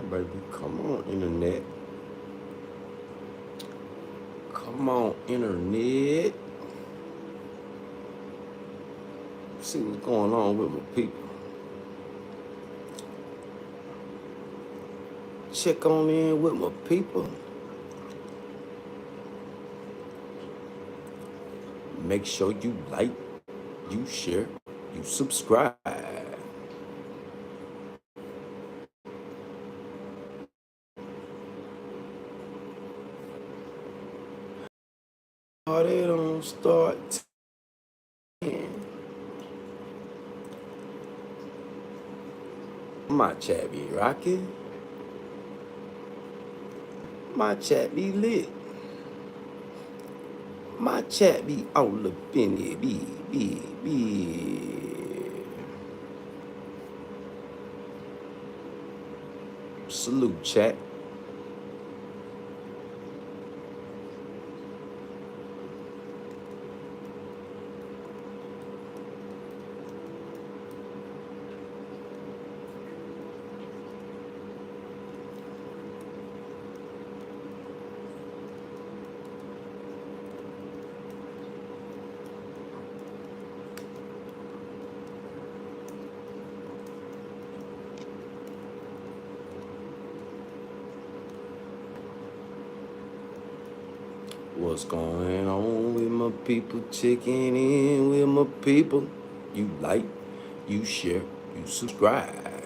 baby. Come on, internet. Come on, internet. See what's going on with my people. Check on in with my people. Make sure you like, you share, you subscribe. Oh, they don't start. My chat be rocking. My chat be lit. My chat be all up in it. Be. Salute, chat. What's going on with my people? Checking in with my people. You like, you share, you subscribe.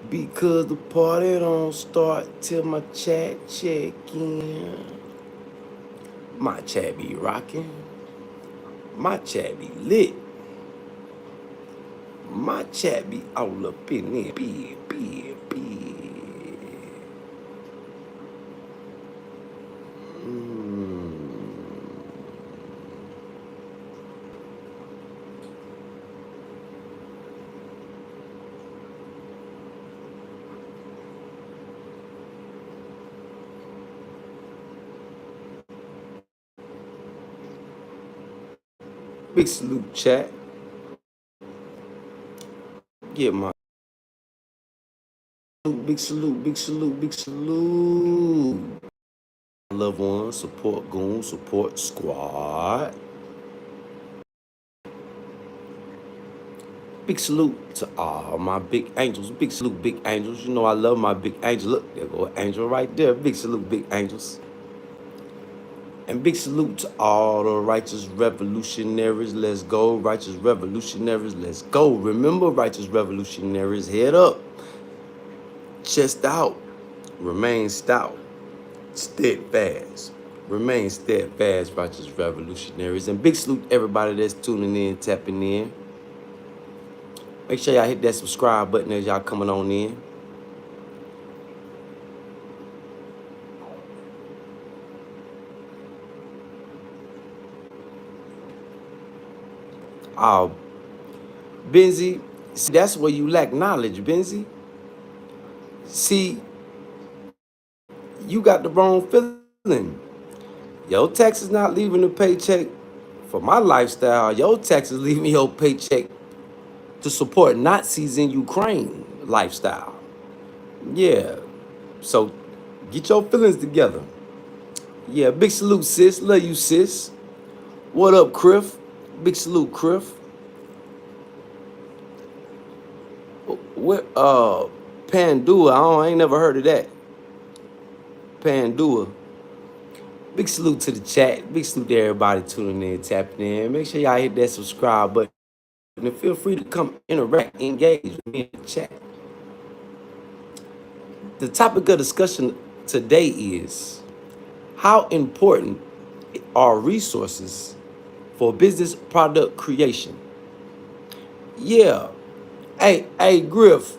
Because the party don't start till my chat check in. My chat be rocking. My chat be lit. My chat be all up in it. Be. Big salute, chat. Get my big salute. Loved ones, support goons, support squad. Big salute to all my big angels. Big salute, big angels. You know I love my big angel. Look, there go an angel right there. Big salute, big angels. And big salute to all the righteous revolutionaries. Let's go, righteous revolutionaries. Let's go. Remember, righteous revolutionaries, head up, chest out, remain stout, steadfast. Remain steadfast, righteous revolutionaries. And big salute to everybody that's tuning in, tapping in. Make sure y'all hit that subscribe button as y'all coming on in. Benzie, see, that's where you lack knowledge, Benzie. See, you got the wrong feeling. Your tax is not leaving the paycheck for my lifestyle. Your tax is leaving your paycheck to support Nazis in Ukraine lifestyle. Yeah, so get your feelings together. Yeah, big salute, sis. Love you, sis. What up, Criff? Big salute, Criff. What, Pandua, I ain't never heard of that. Pandua. Big salute to the chat. Big salute to everybody tuning in, tapping in. Make sure y'all hit that subscribe button. And feel free to come interact, engage with me in the chat. The topic of discussion today is how important are resources for business product creation? Yeah. Hey, Griff,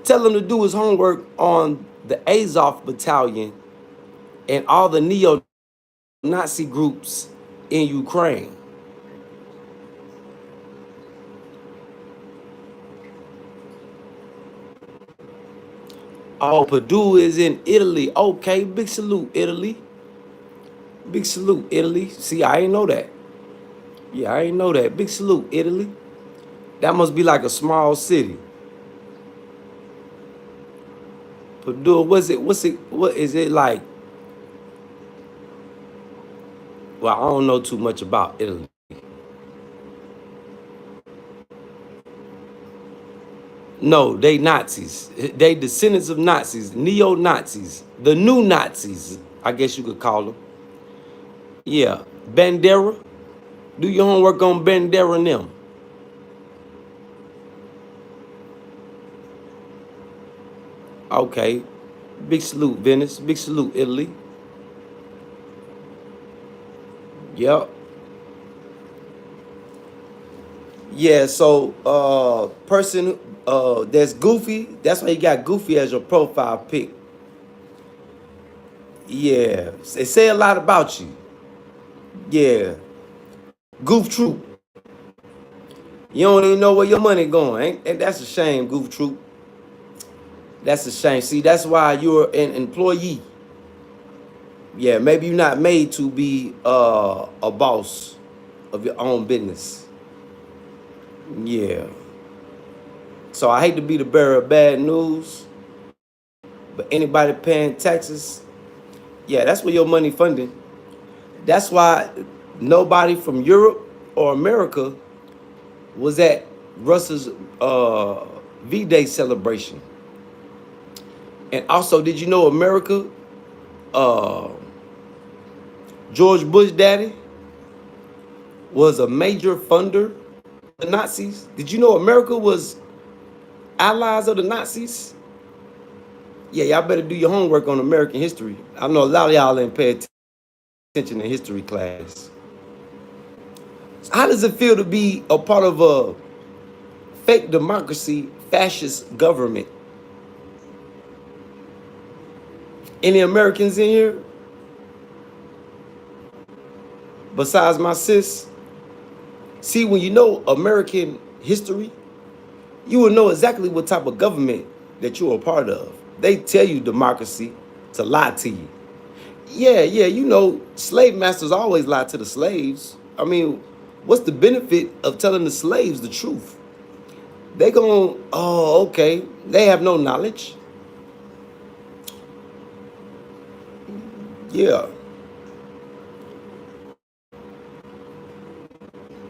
tell him to do his homework on the Azov battalion and all the neo-Nazi groups in Ukraine. Oh, Purdue is in Italy. Okay, big salute, Italy. Big salute, Italy. See, I ain't know that. Yeah, I ain't know that. Big salute, Italy. That must be like a small city. Padua, what is it like? Well, I don't know too much about Italy. No, they Nazis. They descendants of Nazis, neo-Nazis, the new Nazis, I guess you could call them. Yeah, Bandera. Do your homework on Bandera and them. Okay. Big salute, Venice. Big salute, Italy. Yep. Yeah, so person that's goofy, that's why you got goofy as your profile pic. Yeah. They say a lot about you. Yeah. Goof troop. You don't even know where your money going. Ain't that's a shame, goof troop. That's a shame. See, that's why you're an employee. Yeah, maybe you're not made to be a boss of your own business. Yeah. So I hate to be the bearer of bad news, but anybody paying taxes, yeah, that's where your money funding. That's why nobody from Europe or America was at Russell's V-Day celebration. And also, did you know America, uh, George Bush daddy, was a major funder of the Nazis? Did you know America was allies of the Nazis? Yeah, y'all better do your homework on American history. I know a lot of y'all ain't pay attention in history class. How does it feel to be a part of a fake democracy, fascist government? Any Americans in here besides my sis? See, when you know American history, you will know exactly what type of government that you're a part of. They tell you democracy to lie to you. Yeah, yeah, you know, slave masters always lie to the slaves. I mean, what's the benefit of telling the slaves the truth? They gon', oh, okay, they have no knowledge. Yeah.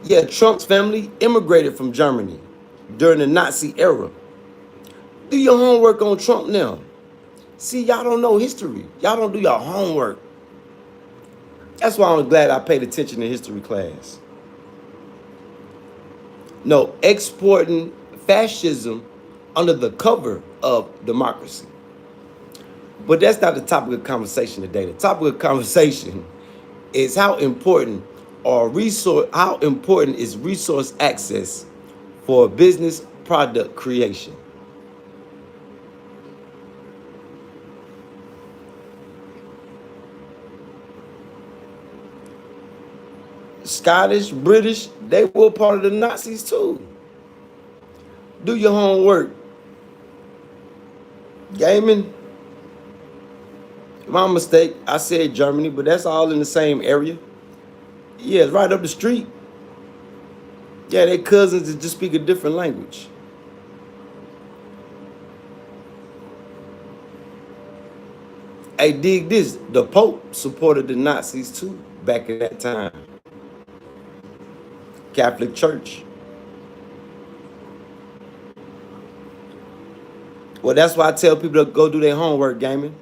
Yeah, Trump's family immigrated from Germany during the Nazi era. Do your homework on Trump now. See, y'all don't know history. Y'all don't do your homework. That's why I'm glad I paid attention in history class. No, exporting fascism under the cover of democracy. But that's not the topic of conversation today. The topic of conversation is how important is resource access for business product creation. Scottish, British, they were part of the Nazis too. Do your homework. Gaming, my mistake. I said Germany, but that's all in the same area. Yeah, it's right up the street. Yeah, they cousins that just speak a different language. Hey, dig this. The Pope supported the Nazis too back in that time. Catholic Church. Well, that's why I tell people to go do their homework, gaming.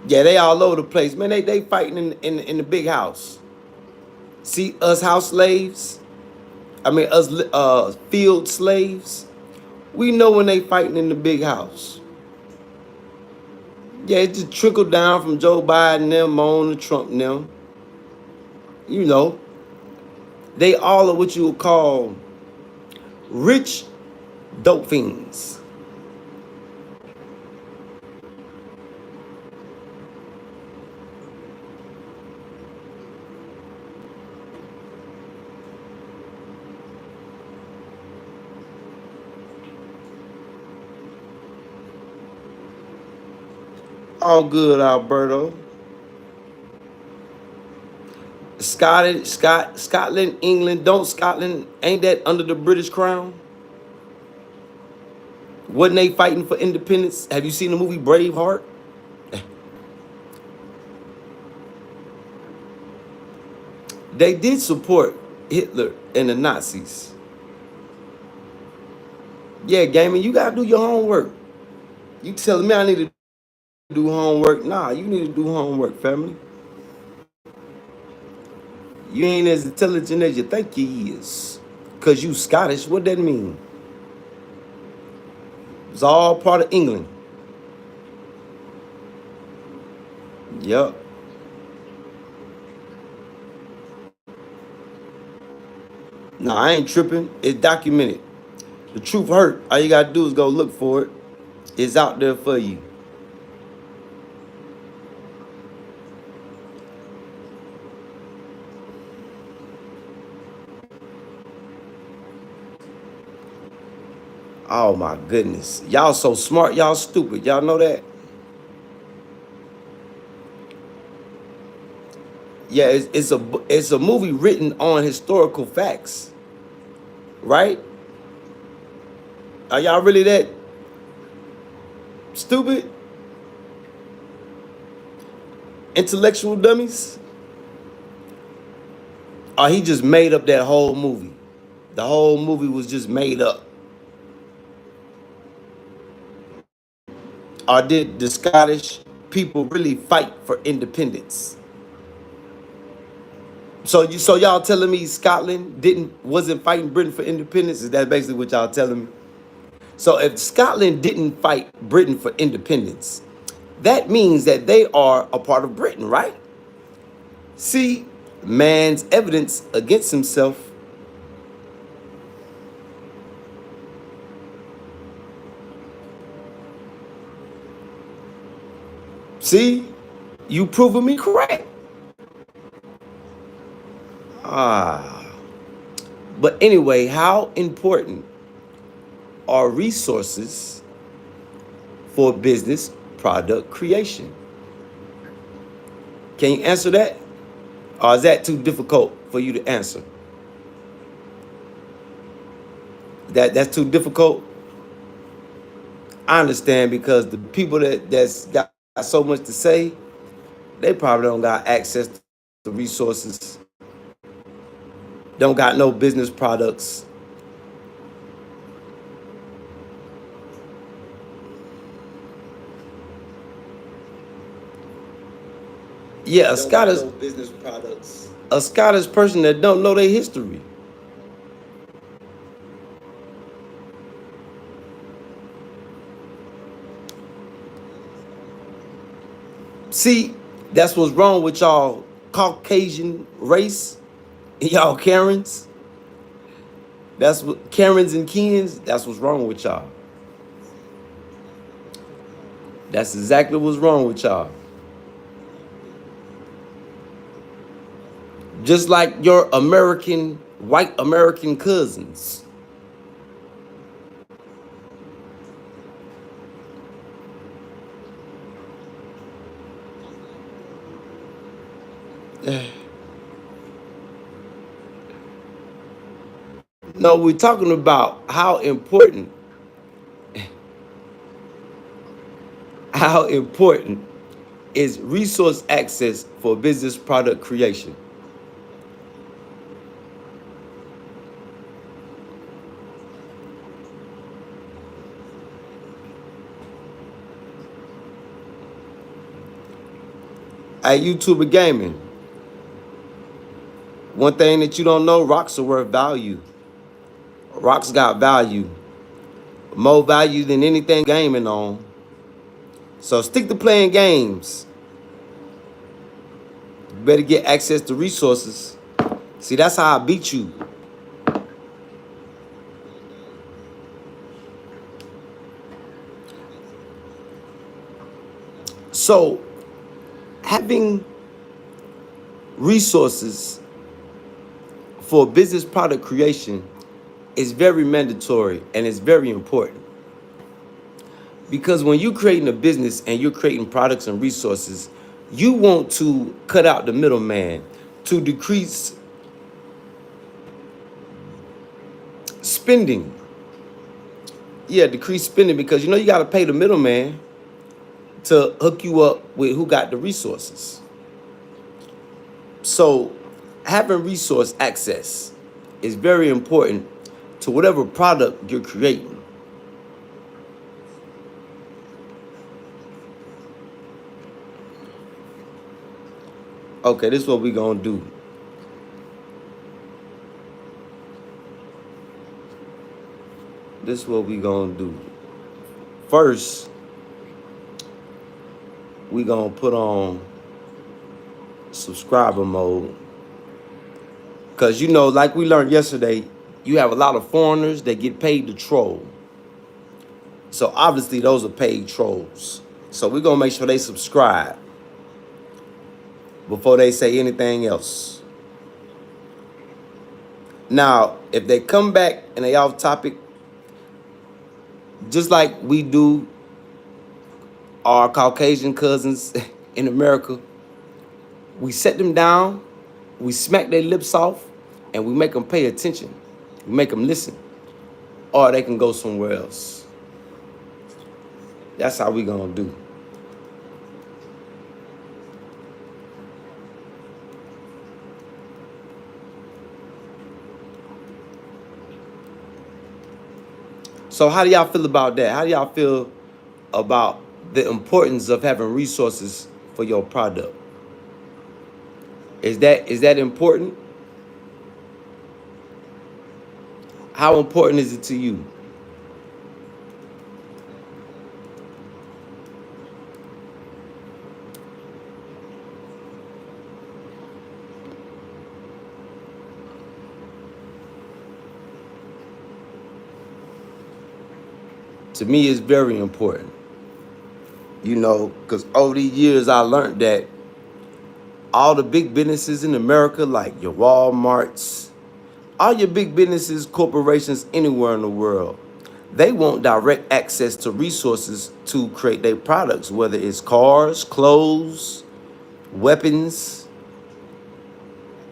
Yeah, they all over the place. Man, they fighting in the big house. See, us house slaves, us field slaves, we know when they fighting in the big house. Yeah, it just trickled down from Joe Biden them on to Trump them. You know, they all are what you would call rich dope fiends. All good, Alberto. Scotland, England, don't Scotland, ain't that under the British crown? Wasn't they fighting for independence? Have you seen the movie Braveheart? They did support Hitler and the Nazis. Yeah, gaming, you gotta do your homework. You telling me I need to do homework? Nah, you need to do homework, family. You ain't as intelligent as you think you is. Cause you Scottish, what that mean? It's all part of England. Yep. Nah, I ain't tripping. It's documented. The truth hurt. All you gotta do is go look for it. It's out there for you. Oh my goodness. Y'all so smart, y'all stupid. Y'all know that? Yeah, it's a movie written on historical facts, right? Are y'all really that stupid? Intellectual dummies? Or he just made up that whole movie? The whole movie was just made up. Or did the Scottish people really fight for independence? So y'all telling me Scotland wasn't fighting Britain for independence? Is that basically what y'all telling me? So if Scotland didn't fight Britain for independence, that means that they are a part of Britain, right? See, man's evidence against himself. See, you proving me correct. Ah. But anyway, how important are resources for business product creation? Can you answer that? Or is that too difficult for you to answer? That's too difficult? I understand because the people that's got so much to say, they probably don't got access to resources, don't got no business products. Yeah, a Scottish person that don't know their history. See, that's what's wrong with y'all Caucasian race, y'all Karens. That's what Karens and Kens. That's what's wrong with y'all. That's exactly what's wrong with y'all. Just like your white American cousins. No, we're talking about how important is resource access for business product creation. At YouTube gaming, one thing that you don't know, rocks are worth value. Rocks got value, more value than anything gaming on. So stick to playing games. You better get access to resources. See, that's how I beat you. So having resources for business product creation is very mandatory and it's very important. Because when you're creating a business and you're creating products and resources, you want to cut out the middleman. to decrease spending. Yeah, decrease spending, because you got to pay the middleman to hook you up with who got the resources. So having resource access is very important to whatever product you're creating. Okay, this is what we're going to do. This is what we're going to do. First, we're going to put on subscriber mode. Because, like we learned yesterday, you have a lot of foreigners that get paid to troll. So obviously those are paid trolls. So we're going to make sure they subscribe before they say anything else. Now, if they come back and they off topic, just like we do our Caucasian cousins in America, we set them down, we smack their lips off, and we make them pay attention. We make them listen. Or they can go somewhere else. That's how we gonna do. So how do y'all feel about that? How do y'all feel about the importance of having resources for your product? Is that important? How important is it to you? To me, it's very important. Because over the years, I learned that all the big businesses in America, like your Walmarts, all your big businesses, corporations anywhere in the world, they want direct access to resources to create their products, whether it's cars, clothes, weapons,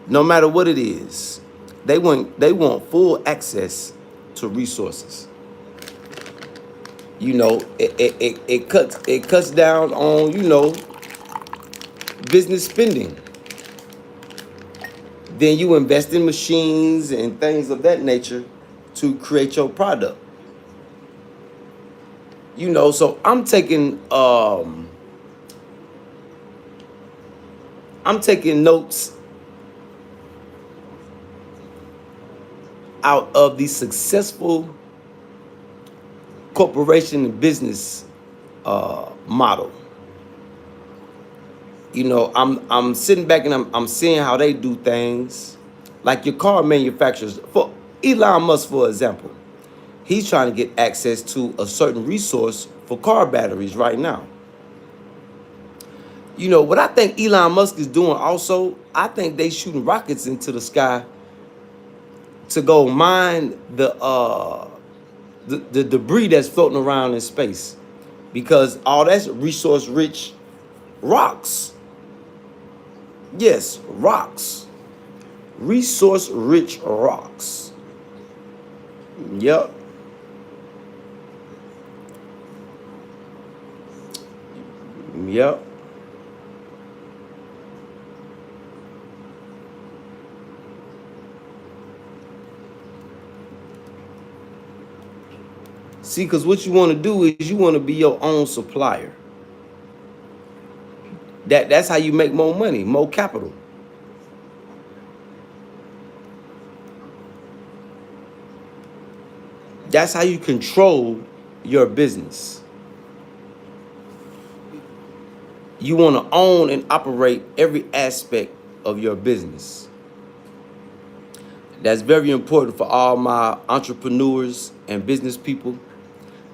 no matter what it is. They want full access to resources. It cuts down on, business spending. Then you invest in machines and things of that nature to create your product. So I'm taking notes out of the successful corporation and business model. I'm sitting back and I'm seeing how they do things, like your car manufacturers. For Elon Musk, for example, he's trying to get access to a certain resource for car batteries right now. What I think Elon Musk is doing also, I think they shooting rockets into the sky to go mine the debris that's floating around in space, because all that's resource rich rocks. Yes, rocks. Resource rich rocks. Yep. Yep. See, because what you want to do is you want to be your own supplier. That's how you make more money, more capital. That's how you control your business. You want to own and operate every aspect of your business. That's very important for all my entrepreneurs and business people.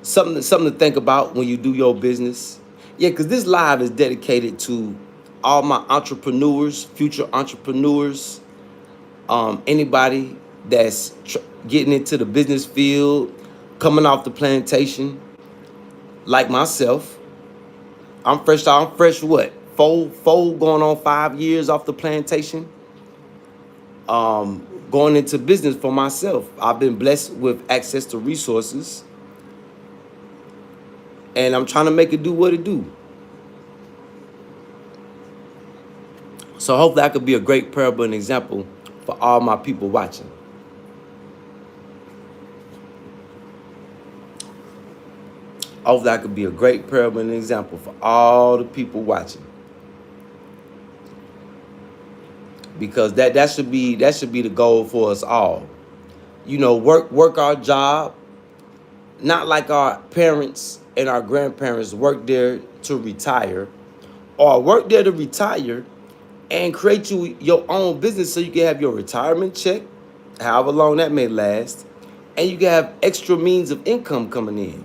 Something to think about when you do your business. Yeah, because this live is dedicated to all my entrepreneurs, future entrepreneurs, anybody that's getting into the business field, coming off the plantation, like myself. I'm fresh what? 4 going on 5 years off the plantation. going into business for myself. I've been blessed with access to resources, and I'm trying to make it do what it do. So hopefully I could be a great parable and example for all my people watching. Hopefully I could be a great parable and example for all the people watching. Because that should be the goal for us all. You know, work our job, not like our parents and our grandparents worked there to retire, or work there to retire and create your own business so you can have your retirement check, however long that may last, and you can have extra means of income coming in.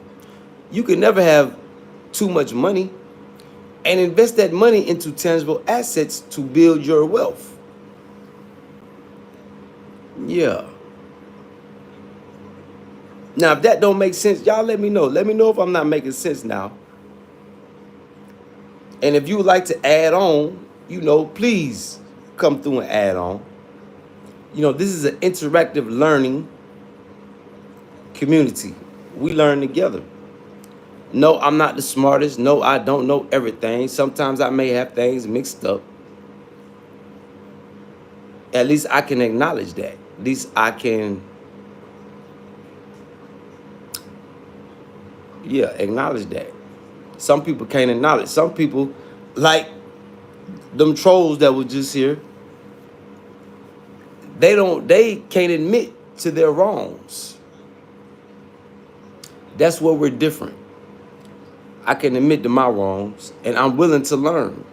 You can never have too much money, and invest that money into tangible assets to build your wealth. Yeah. Now, if that don't make sense, y'all let me know. Let me know if I'm not making sense now. And if you would like to add on, please come through and add on. This is an interactive learning community. We learn together. No, I'm not the smartest. No, I don't know everything. Sometimes I may have things mixed up. At least I can acknowledge that. At least I can, acknowledge that. Some people can't acknowledge. Some people, like them trolls that were just here, they can't admit to their wrongs. That's where we're different. I can admit to my wrongs, and I'm willing to learn.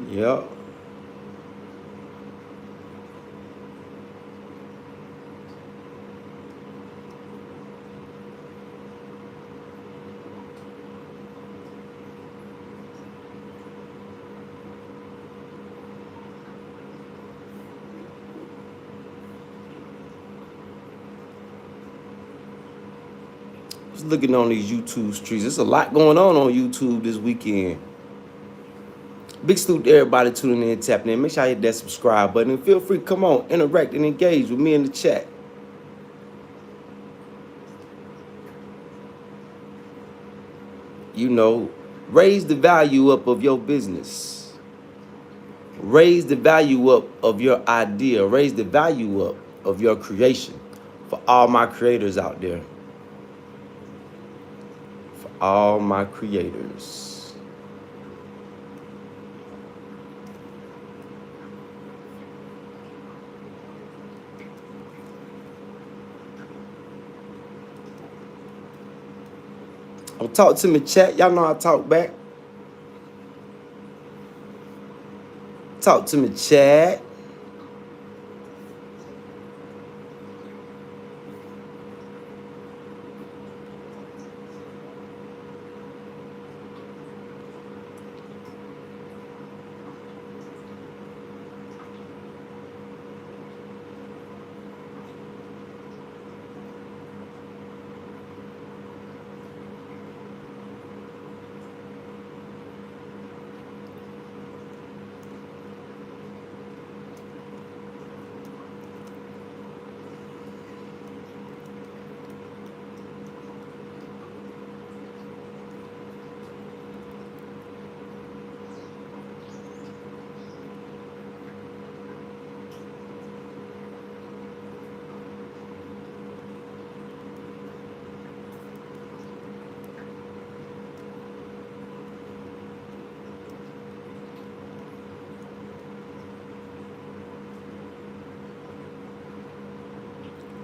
Yeah. Just looking on these YouTube streets. There's a lot going on YouTube this weekend. Big salute to everybody tuning in, tapping in. Make sure I hit that subscribe button. And feel free to come on, interact, and engage with me in the chat. Raise the value up of your business. Raise the value up of your idea. Raise the value up of your creation. For all my creators out there. For all my creators. Don't talk to me, chat. Y'all know I talk back. Talk to me, chat.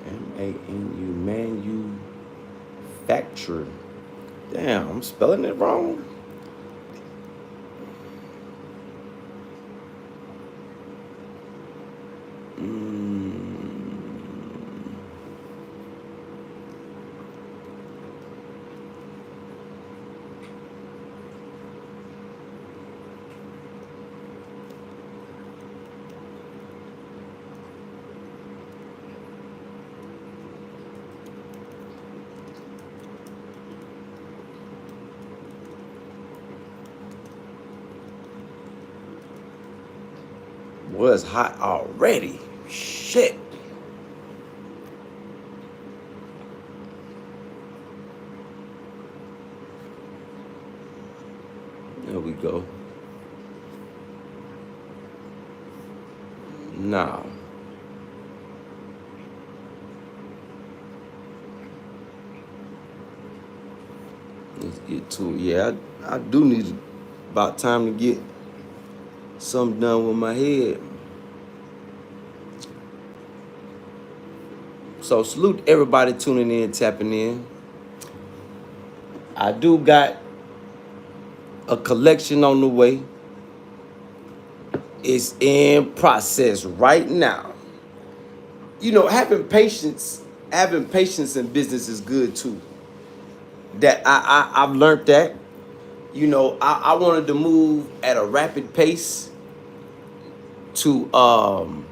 M-A-N-U, manufacturer. Damn, I'm spelling it wrong. Well, it's hot already. Shit. There we go. Now, let's get to it. Yeah, I do need about time to get something done with my head. So salute everybody tuning in, tapping in. I do got a collection on the way. It's in process right now. You know, having patience in business is good too. That I've learned that. You know, I wanted to move at a rapid pace to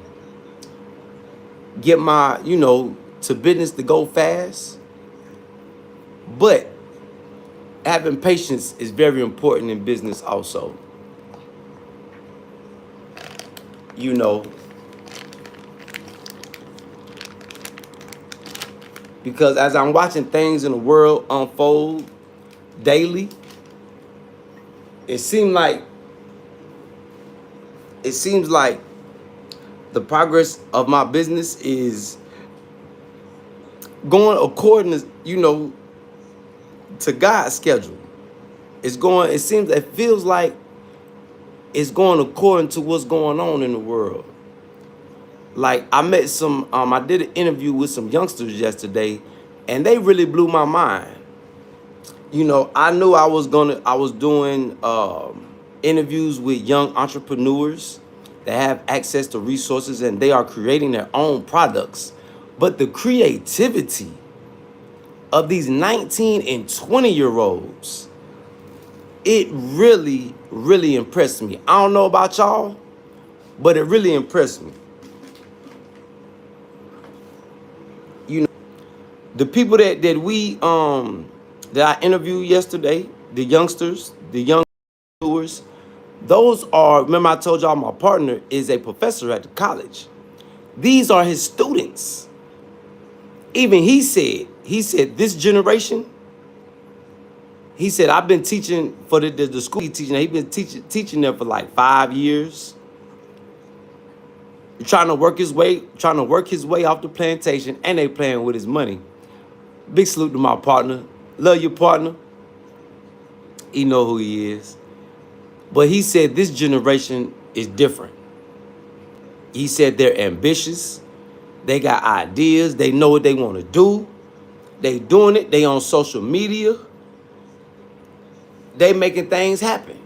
get my, you know, to business to go fast. But having patience is very important in business also. You know, because as I'm watching things in the world unfold daily, it seems like the progress of my business is going according to, you know, to God's schedule. It feels like it's going according to what's going on in the world. Like I met I did an interview with some youngsters yesterday, and they really blew my mind. You know, I knew I was doing interviews with young entrepreneurs that have access to resources and they are creating their own products. But the creativity of these 19 and 20-year-olds, it really, really impressed me. I don't know about y'all, but it really impressed me. You know, the people that I interviewed yesterday, the youngsters, the young entrepreneurs, those are, remember I told y'all my partner is a professor at the college. These are his students. Even he said this generation, he said, I've been teaching for the school he's teaching. He's been teaching them for like 5 years. Trying to work his way off the plantation, and they playing with his money. Big salute to my partner. Love your partner. He know who he is. But he said this generation is different. He said they're ambitious. They got ideas. They know what they want to do. They doing it. They on social media. They making things happen.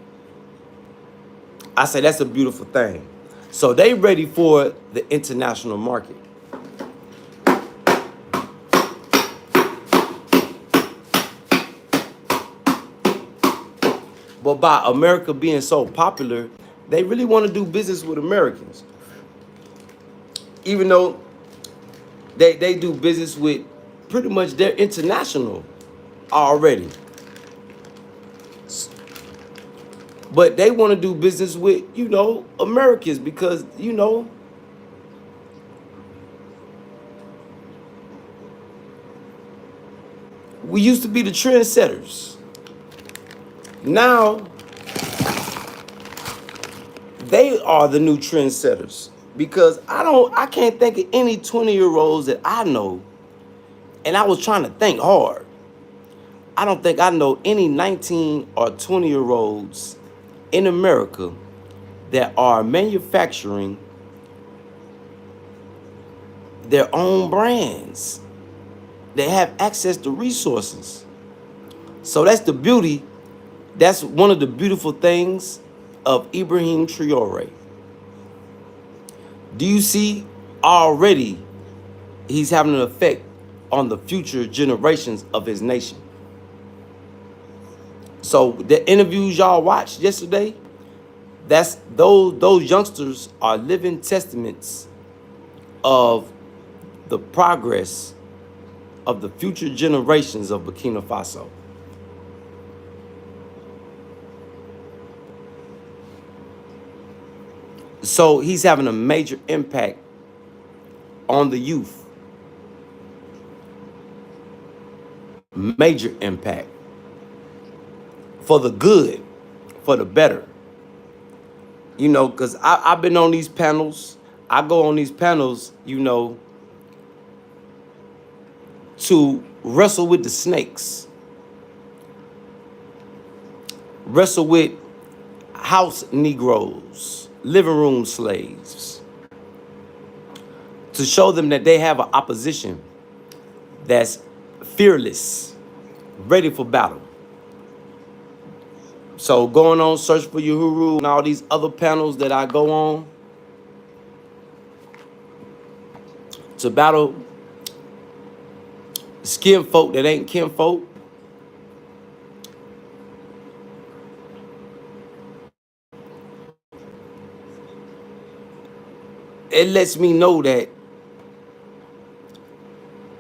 I say that's a beautiful thing. So they ready for the international market. But by America being so popular, they really want to do business with Americans. Even though they do business with pretty much they're international already. But they want to do business with, you know, Americans because, you know, we used to be the trendsetters. Now, they are the new trendsetters because I can't think of any 20-year-olds that I know, and I was trying to think hard. I don't think I know any 19 or 20-year-olds in America that are manufacturing their own brands. They have access to resources. So that's the beauty. That's one of the beautiful things of Ibrahim Traore. Do you see already he's having an effect on the future generations of his nation? So the interviews y'all watched yesterday, that's those youngsters are living testaments of the progress of the future generations of Burkina Faso. So he's having a major impact on the youth. Major impact. For the good, for the better. You know, because I've been on these panels. I go on these panels, you know, to wrestle with the snakes, wrestle with house Negroes, living room slaves, to show them that they have an opposition that's fearless, ready for battle. So going on Search for Uhuru and all these other panels that I go on to battle skin folk that ain't kinfolk. It lets me know that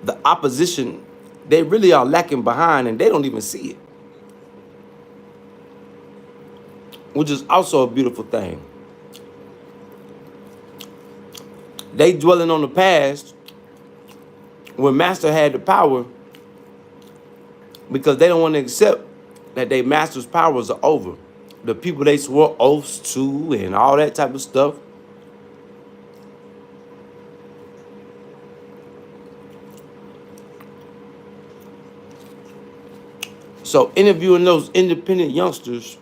the opposition, they really are lacking behind and they don't even see it, which is also a beautiful thing. They dwelling on the past when Master had the power because they don't want to accept that their master's powers are over. The people they swore oaths to and all that type of stuff. So interviewing those independent youngsters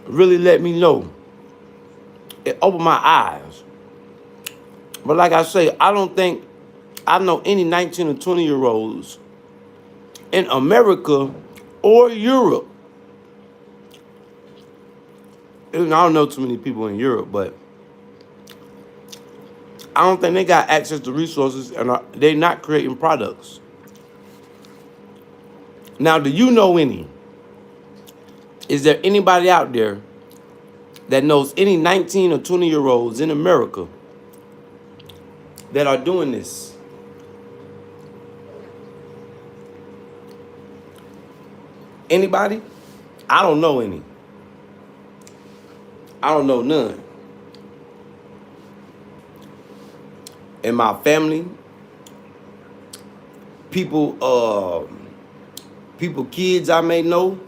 really let me know. It opened my eyes. But like I say, I don't think I know any 19 or 20-year-olds in America or Europe. And I don't know too many people in Europe, but I don't think they got access to resources and they're not creating products. Now, do you know any? Is there anybody out there that knows any 19 or 20-year-olds in America that are doing this? Anybody? I don't know any. I don't know none. In my family, people, kids I may know,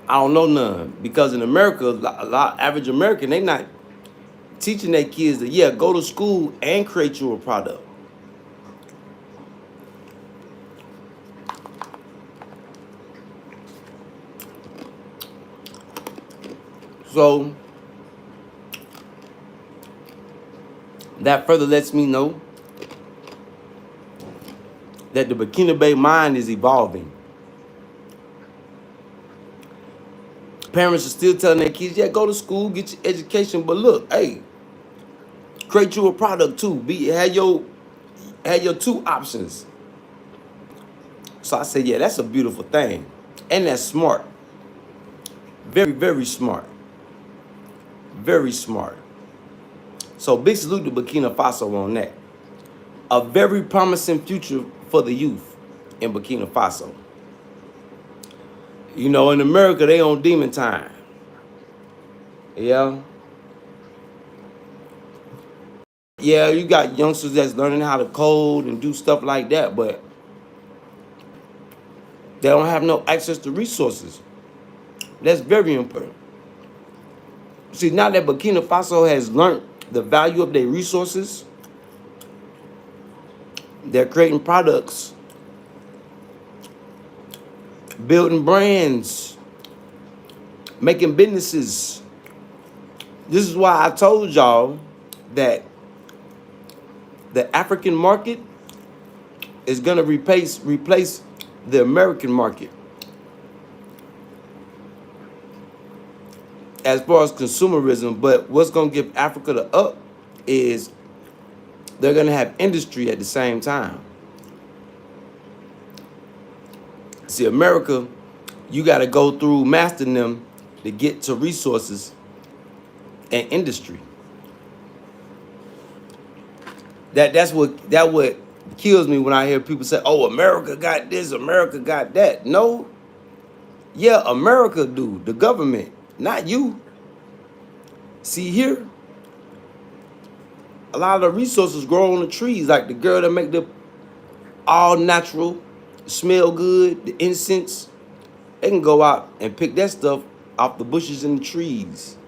I don't know none. Because in America, a lot average American, they not teaching their kids that, yeah, go to school and create you a product. So that further lets me know that the Burkina Bay mind is evolving. Parents are still telling their kids, yeah, go to school, get your education, but look, hey, create you a product too. Have your two options. So I said, yeah, that's a beautiful thing. And that's smart. Very, very smart. Very smart. So big salute to Burkina Faso on that. A very promising future for the youth in Burkina Faso. You know, in America, they on demon time. Yeah. Yeah, you got youngsters that's learning how to code and do stuff like that, but they don't have no access to resources. That's very important. See, now that Burkina Faso has learned the value of their resources, they're creating products, building brands, making businesses. This is why I told y'all that the African market is going to replace the American market as far as consumerism. But what's going to give Africa the up is they're going to have industry at the same time. See, America, you got to go through mastering them to get to resources and industry. That's what kills me when I hear people say, "Oh, America got this, America got that." No, yeah, America do, the government, not you. See here, a lot of the resources grow on the trees, like the girl that make the all natural, smell good, the incense. They can go out and pick that stuff off the bushes and the trees.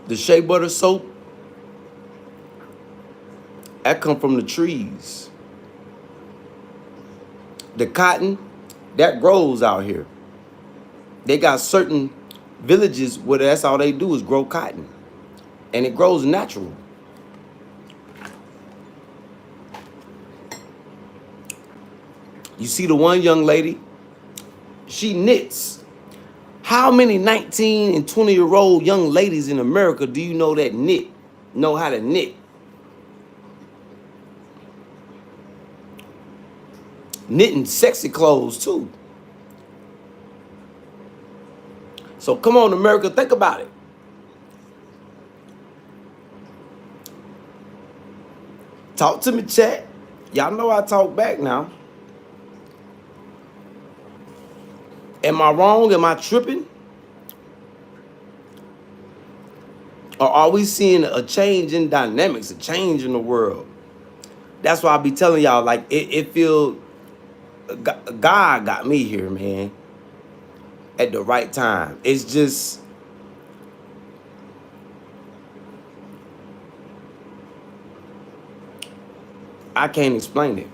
The shea butter soap, that come from the trees. The cotton, that grows out here. They got certain villages where that's all they do is grow cotton. And it grows natural. You see the one young lady, she knits. How many 19 and 20-year-old young ladies in America do you know that knit, know how to knit? Knitting sexy clothes too. So come on, America, think about it. Talk to me, chat. Y'all know I talk back now. Am I wrong? Am I tripping? Or are we seeing a change in dynamics, a change in the world? That's why I be telling y'all, like, it feel God got me here, man, at the right time. It's just, I can't explain it.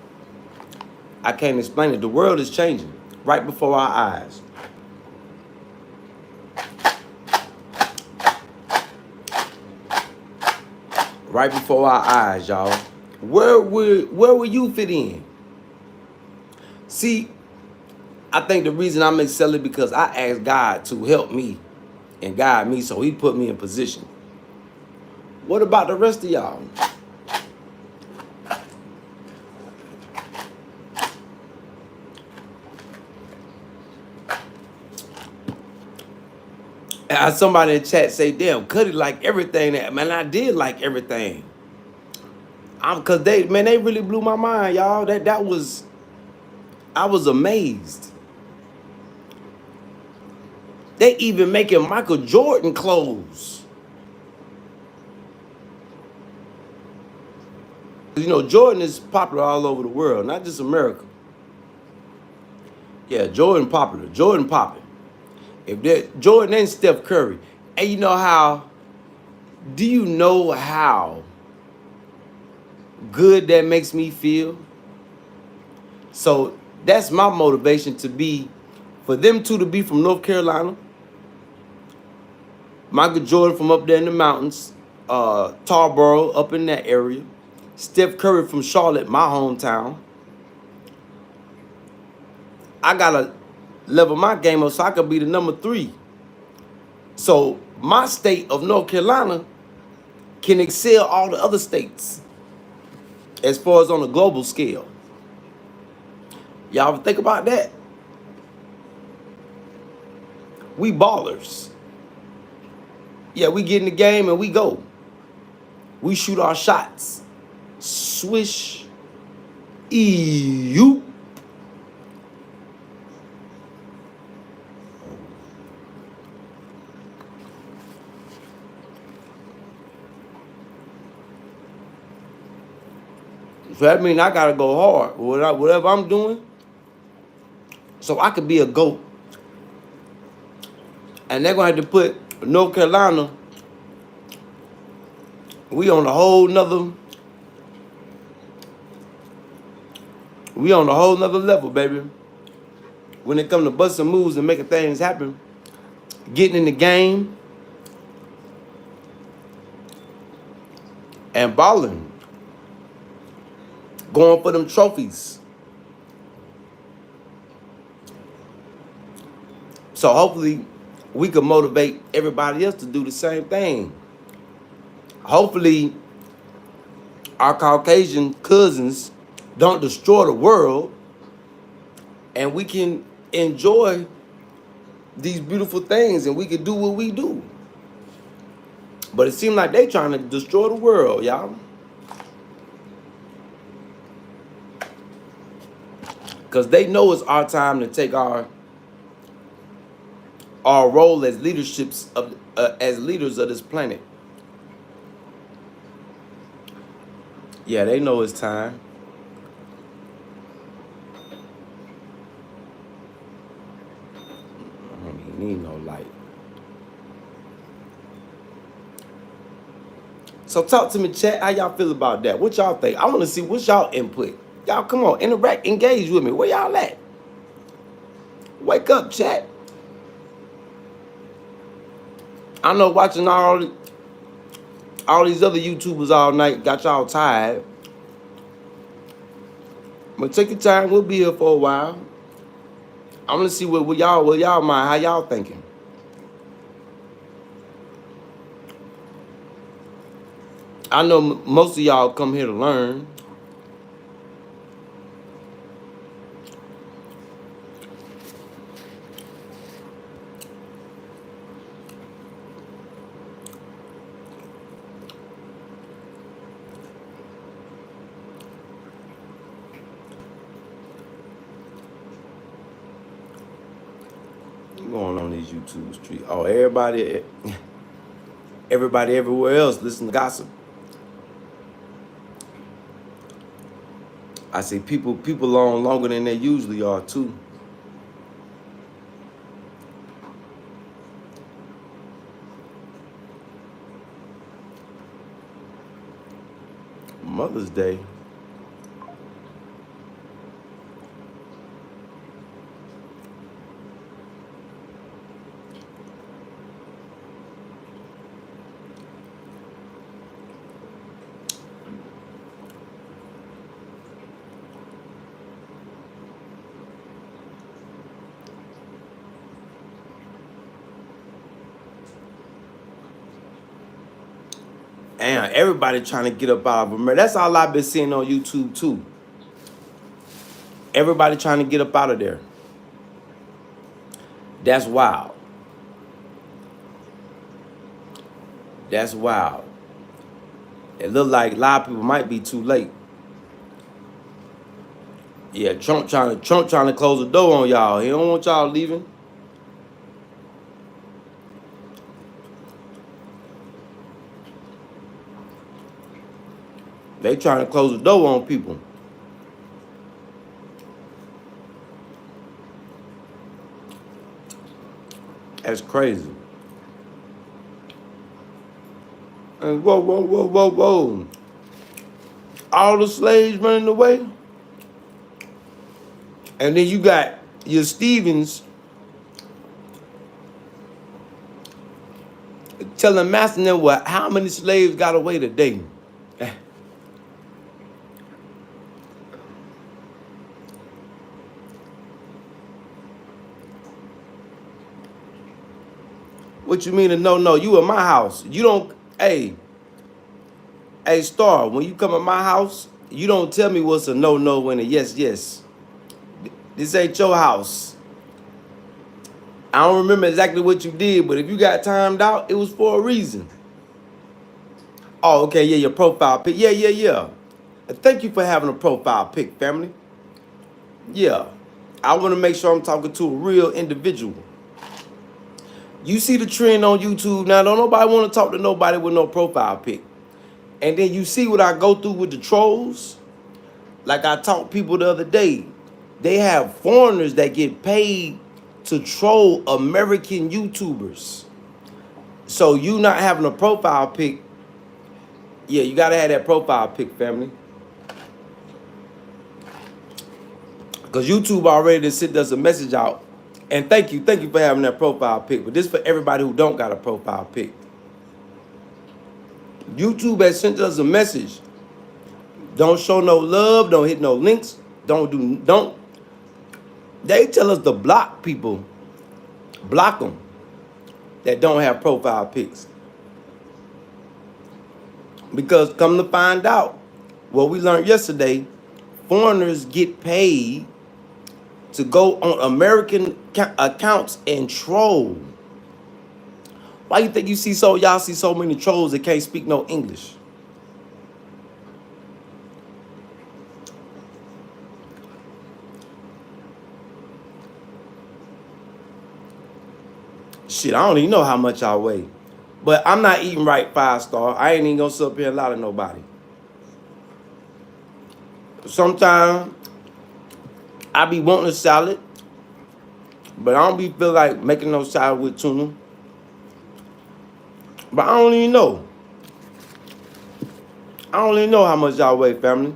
I can't explain it. The world is changing right before our eyes. Right before our eyes, y'all. Where will you fit in? See, I think the reason I'm excelling because I asked God to help me and guide me, so he put me in position. What about the rest of y'all? Somebody in the chat say, damn, Kutty like everything. That man, I did like everything. Cause they really blew my mind, y'all. I was amazed. They even making Michael Jordan clothes. You know, Jordan is popular all over the world, not just America. Yeah, Jordan popular. Jordan popping. Jordan and Steph Curry. And you know how, do you know how good that makes me feel? So that's my motivation for them two to be from North Carolina. Michael Jordan from up there in the mountains, Tarboro up in that area. Steph Curry from Charlotte, my hometown. I gotta level my game up so I could be the number 3. So my state of North Carolina can excel all the other states as far as on a global scale. Y'all think about that? We ballers. Yeah, we get in the game and we go. We shoot our shots. Swish. Eeyoop. So that means I gotta go hard. Whatever I'm doing, so I could be a GOAT. And they're gonna have to put North Carolina, we on a whole nother level, baby. When it comes to busting moves and making things happen, getting in the game and balling, going for them trophies. So hopefully we can motivate everybody else to do the same thing. Hopefully our Caucasian cousins don't destroy the world and we can enjoy these beautiful things and we can do what we do. But it seems like they trying to destroy the world, y'all. Because they know it's our time to take our our role as leaderships of as leaders of this planet. Yeah, they know it's time. I don't even need no light. So talk to me, chat. How y'all feel about that? What y'all think? I want to see what's y'all input. Y'all come on, interact, engage with me. Where y'all at? Wake up, chat. I know watching all these other YouTubers all night got y'all tired. But take your time. We'll be here for a while. I want to see what y'all mind. How y'all thinking? I know most of y'all come here to learn. What's going on these YouTube streets? Oh, everybody everywhere else listen to gossip. I say people on longer than they usually are too. Mother's Day. And everybody trying to get up out of America. That's all I've been seeing on YouTube too. Everybody trying to get up out of there. That's wild. That's wild. It look like a lot of people might be too late. Yeah, Trump trying to close the door on y'all. He don't want y'all leaving. They trying to close the door on people. That's crazy. And whoa. All the slaves running away. And then you got your Stevens telling Master them what how many slaves got away today. What you mean to no? You in my house. You don't hey Star, when you come in my house, you don't tell me what's a no and a yes. This ain't your house. I don't remember exactly what you did, but if you got timed out, it was for a reason. Oh, okay, yeah, your profile pic. Yeah. Thank you for having a profile pic, family. Yeah. I want to make sure I'm talking to a real individual. You see the trend on YouTube now. Don't nobody want to talk to nobody with no profile pic. And then you see what I go through with the trolls. Like I talked people the other day. They have foreigners that get paid to troll American YouTubers. So you not having a profile pic, yeah, you gotta have that profile pic, family. Because YouTube already sent us a message out. And thank you for having that profile pic. But this for everybody who don't got a profile pic. YouTube has sent us a message. Don't show no love, don't hit no links, don't. They tell us to block people. Block them that don't have profile pics. Because come to find out, what we learned yesterday, foreigners get paid to go on American accounts and troll. Why you think y'all see so many trolls that can't speak no English? Shit, I don't even know how much I weigh. But I'm not eating right 5-star. I ain't even gonna sit up here and lie to nobody. Sometimes I be wanting a salad, but I don't be feel like making no salad with tuna. But I don't even know. I don't even know how much I weigh, family.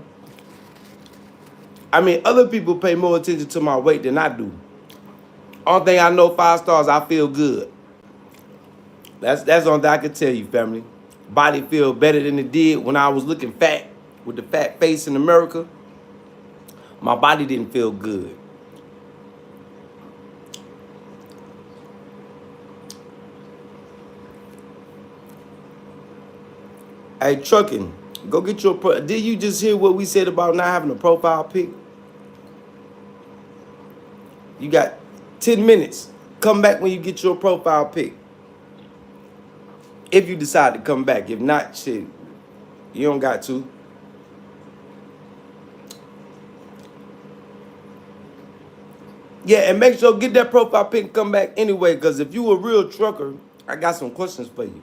I mean, other people pay more attention to my weight than I do. Only thing I know, 5 stars, I feel good. That's the only thing I can tell you, family. Body feel better than it did when I was looking fat with the fat face in America. My body didn't feel good. Hey, trucking, go get your did you just hear what we said about not having a profile pic? You got 10 minutes. Come back when you get your profile pic. If you decide to come back. If not, shit, you don't got to. Yeah, and make sure get that profile pic and come back anyway, because if you a real trucker, I got some questions for you.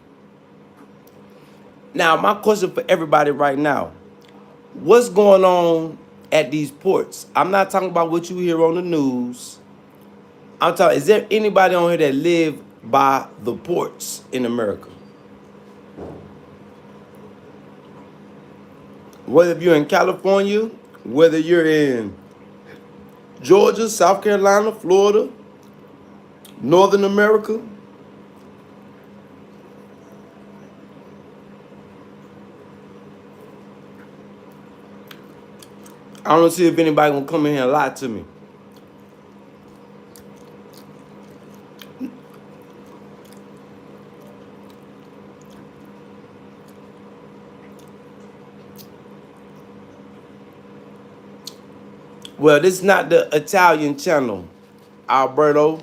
Now, my question for everybody right now, what's going on at these ports? I'm not talking about what you hear on the news. I'm talking, is there anybody on here that live by the ports in America? Whether you're in California, whether you're in Georgia, South Carolina, Florida, Northern America. I don't see if anybody gonna come in here and lie to me. Well, this is not the Italian channel, Alberto.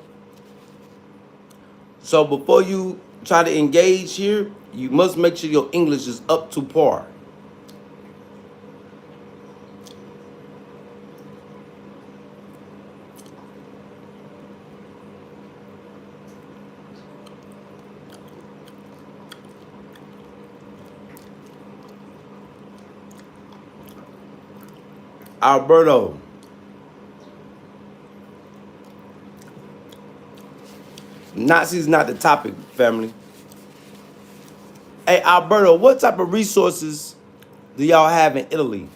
So before you try to engage here, you must make sure your English is up to par. Alberto. Nazis not the topic, family. Hey, Alberto, what type of resources do y'all have in Italy?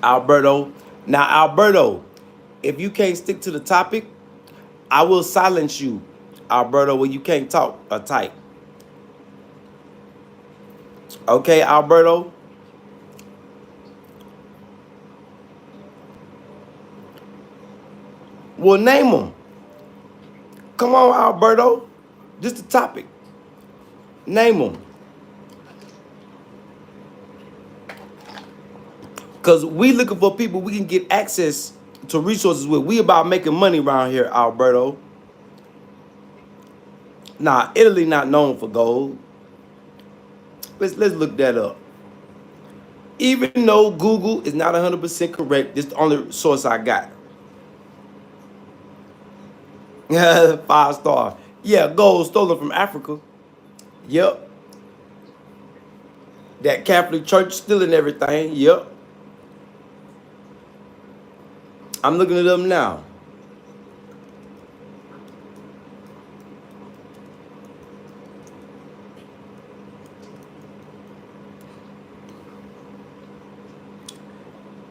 Alberto. Now, Alberto, if you can't stick to the topic, I will silence you, Alberto, when you can't talk or type. Okay, Alberto? Well, name them. Come on, Alberto. Just the topic. Name them. Because we looking for people we can get access to resources with. We about making money around here, Alberto. Nah, Italy not known for gold. Let's look that up. Even though Google is not 100% correct, this is the only source I got. 5 star. Yeah, gold stolen from Africa. Yep. That Catholic Church stealing everything. Yep. I'm looking at them now.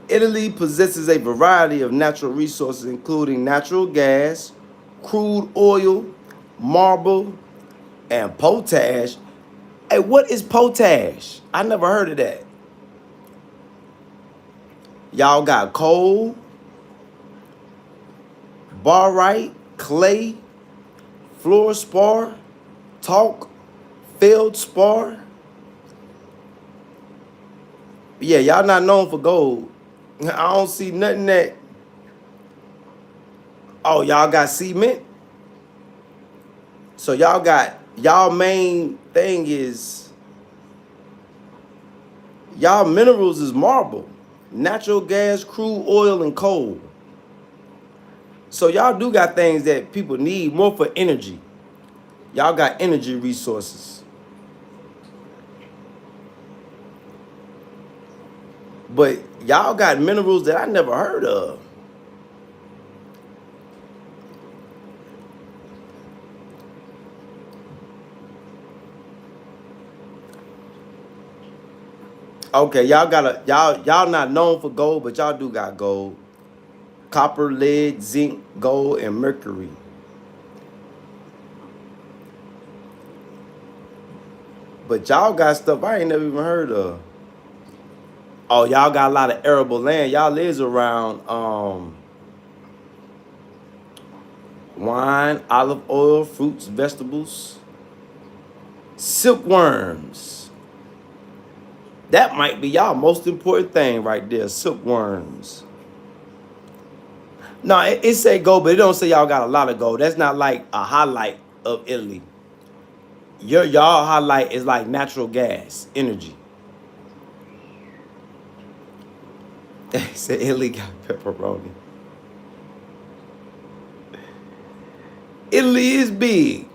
Italy possesses a variety of natural resources, including natural gas, crude oil, marble, and potash. Hey, what is potash? I never heard of that. Y'all got coal, barite, clay, fluorspar, talc, feldspar. Yeah, y'all not known for gold. I don't see nothing that. Oh, y'all got cement? So y'all main thing is, y'all minerals is marble, natural gas, crude oil, and coal. So y'all do got things that people need more for energy. Y'all got energy resources. But y'all got minerals that I never heard of. Okay, y'all not known for gold, but y'all do got gold. Copper, lead, zinc, gold, and mercury. But y'all got stuff I ain't never even heard of. Oh, y'all got a lot of arable land. Y'all lives around wine, olive oil, fruits, vegetables, silkworms. That might be y'all most important thing right there, silkworms. No, it say gold, but it don't say y'all got a lot of gold. That's not like a highlight of Italy. Y'all highlight is like natural gas, energy. They said Italy got pepperoni. Italy is big.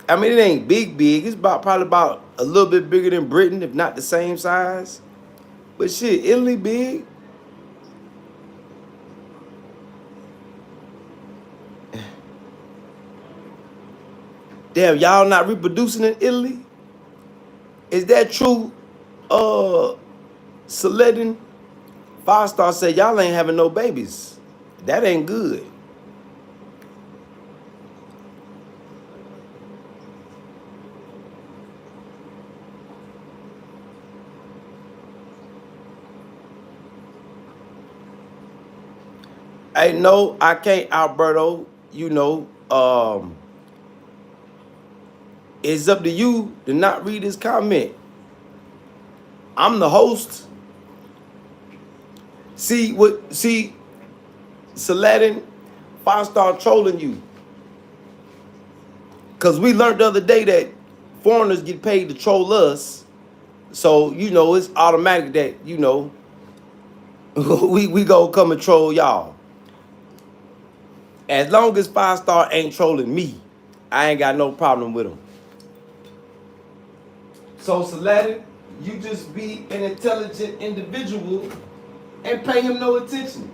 I mean, it ain't big. It's probably about a little bit bigger than Britain, if not the same size. But shit, Italy big. Damn, y'all not reproducing in Italy? Is that true? Saladin, Firestar said y'all ain't having no babies. That ain't good. Hey, no, I can't, Alberto. You know, it's up to you to not read this comment. I'm the host. See, Saladin, Firestar trolling you. Cause we learned the other day that foreigners get paid to troll us. So, you know, it's automatic that, you know, we go come and troll y'all. As long as Firestar ain't trolling me, I ain't got no problem with him. So Saladin, you just be an intelligent individual and pay him no attention.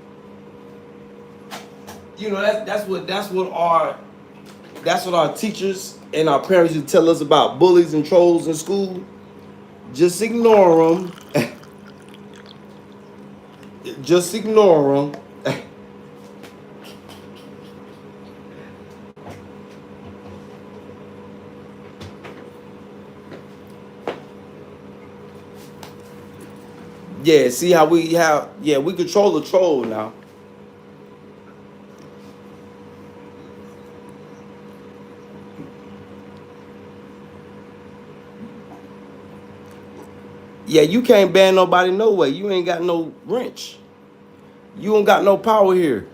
You know, that's what our teachers and our parents used to tell us about bullies and trolls in school. Just ignore them. Just ignore them. Yeah, see how we control the troll now. Yeah, you can't ban nobody no way. You ain't got no wrench. You don't got no power here.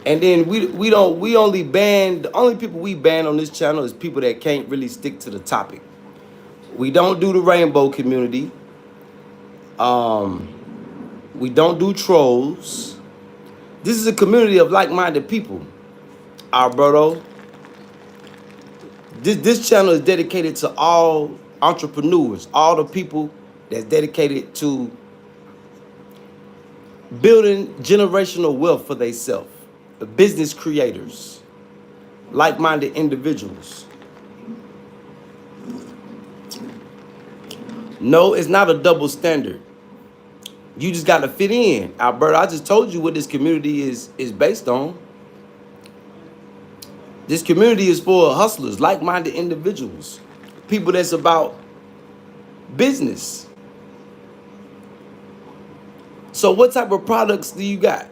And then we only ban, the only people we ban on this channel is people that can't really stick to the topic. We don't do the rainbow community. We don't do trolls. This is a community of like-minded people, Alberto. This channel is dedicated to all entrepreneurs, all the people that's dedicated to building generational wealth for themselves, the business creators, like-minded individuals. No, it's not a double standard. You just got to fit in. Alberto, I just told you what this community is based on. This community is for hustlers, like-minded individuals, people that's about business. So what type of products do you got?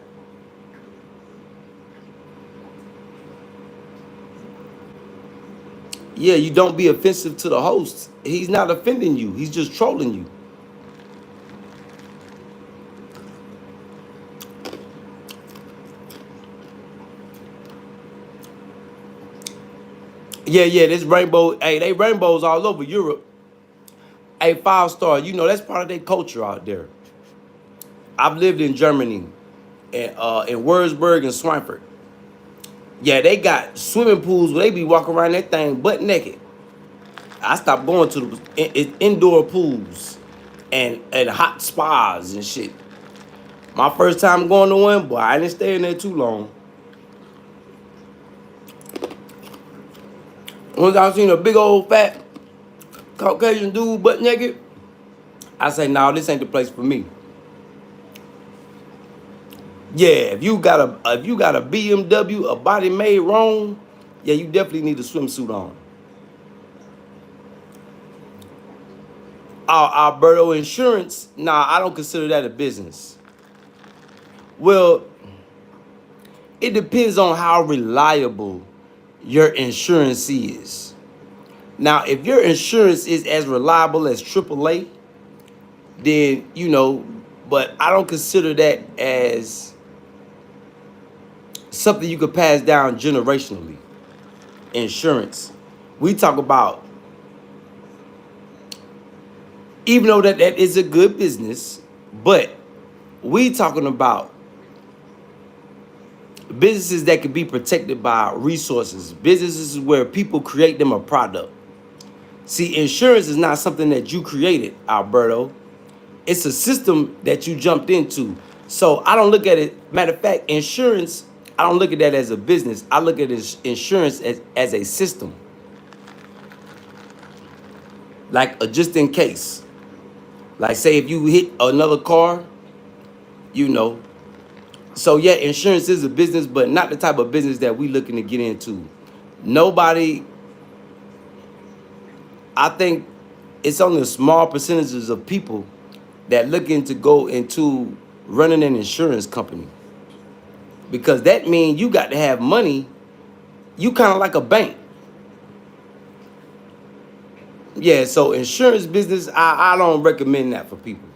Yeah, you don't be offensive to the host. He's not offending you. He's just trolling you. Yeah, this rainbow, hey, they rainbows all over Europe. Hey, Firestar, you know, that's part of their culture out there. I've lived in Germany, in Würzburg and Schweinfurt. Yeah, they got swimming pools where they be walking around that thing butt naked. I stopped going to the indoor pools and hot spas and shit. My first time going to one, boy, I didn't stay in there too long. Once I seen a big old fat Caucasian dude butt naked, I say, nah, this ain't the place for me. Yeah, if you got a BMW, a body made wrong, yeah, you definitely need a swimsuit on. Alberto Insurance, nah, I don't consider that a business. Well, it depends on how reliable your insurance is. Now, if your insurance is as reliable as AAA, then, but I don't consider that as something you could pass down generationally. Insurance. We talk about, even though that is a good business, but we talking about businesses that can be protected by resources. Businesses where people create them a product. See, insurance is not something that you created, Alberto. It's a system that you jumped into. So I don't look at it. Matter of fact, insurance, I don't look at that as a business. I look at insurance as a system. Like a just in case. Like say if you hit another car, So yeah, insurance is a business, but not the type of business that we looking to get into. Nobody, I think it's only a small percentages of people that looking to go into running an insurance company. Because that means you got to have money. You kind of like a bank. Yeah, so insurance business, I don't recommend that for people.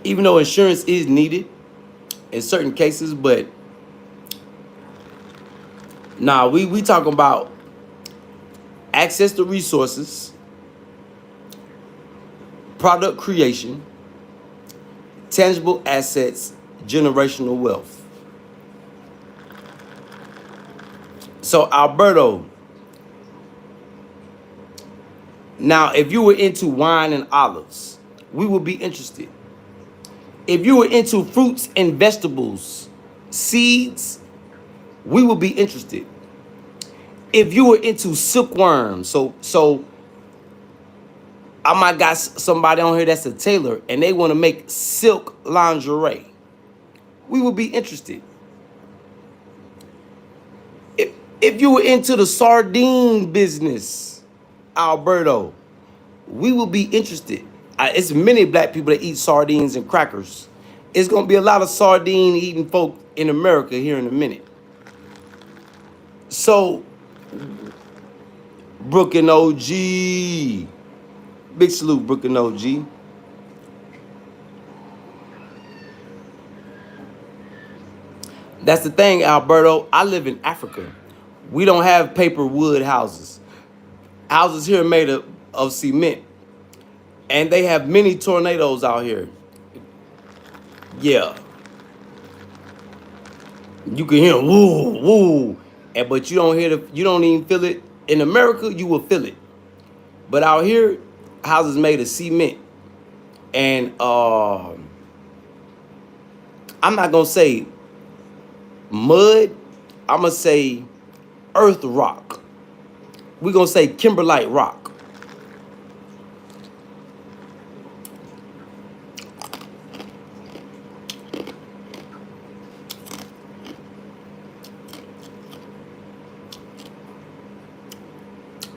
Even though insurance is needed in certain cases, but nah, we talking about access to resources, product creation, tangible assets, generational wealth. So Alberto, now if you were into wine and olives, we would be interested. If you were into fruits and vegetables, seeds, we would be interested. If you were into silkworms, so I might got somebody on here that's a tailor and they want to make silk lingerie, we would be interested. If you were into the sardine business, Alberto, we will be interested. It's many black people that eat sardines and crackers. It's going to be a lot of sardine eating folk in America here in a minute. So, Brooklyn O.G. Big salute, Brooklyn O.G. That's the thing, Alberto. I live in Africa. We don't have paper wood houses. Houses here are made of cement. And they have many tornadoes out here. Yeah. You can hear woo, woo. But you don't you don't even feel it. In America, you will feel it. But out here, houses made of cement. And I'm not gonna say mud, I'm gonna say earth rock. We're gonna say kimberlite rock.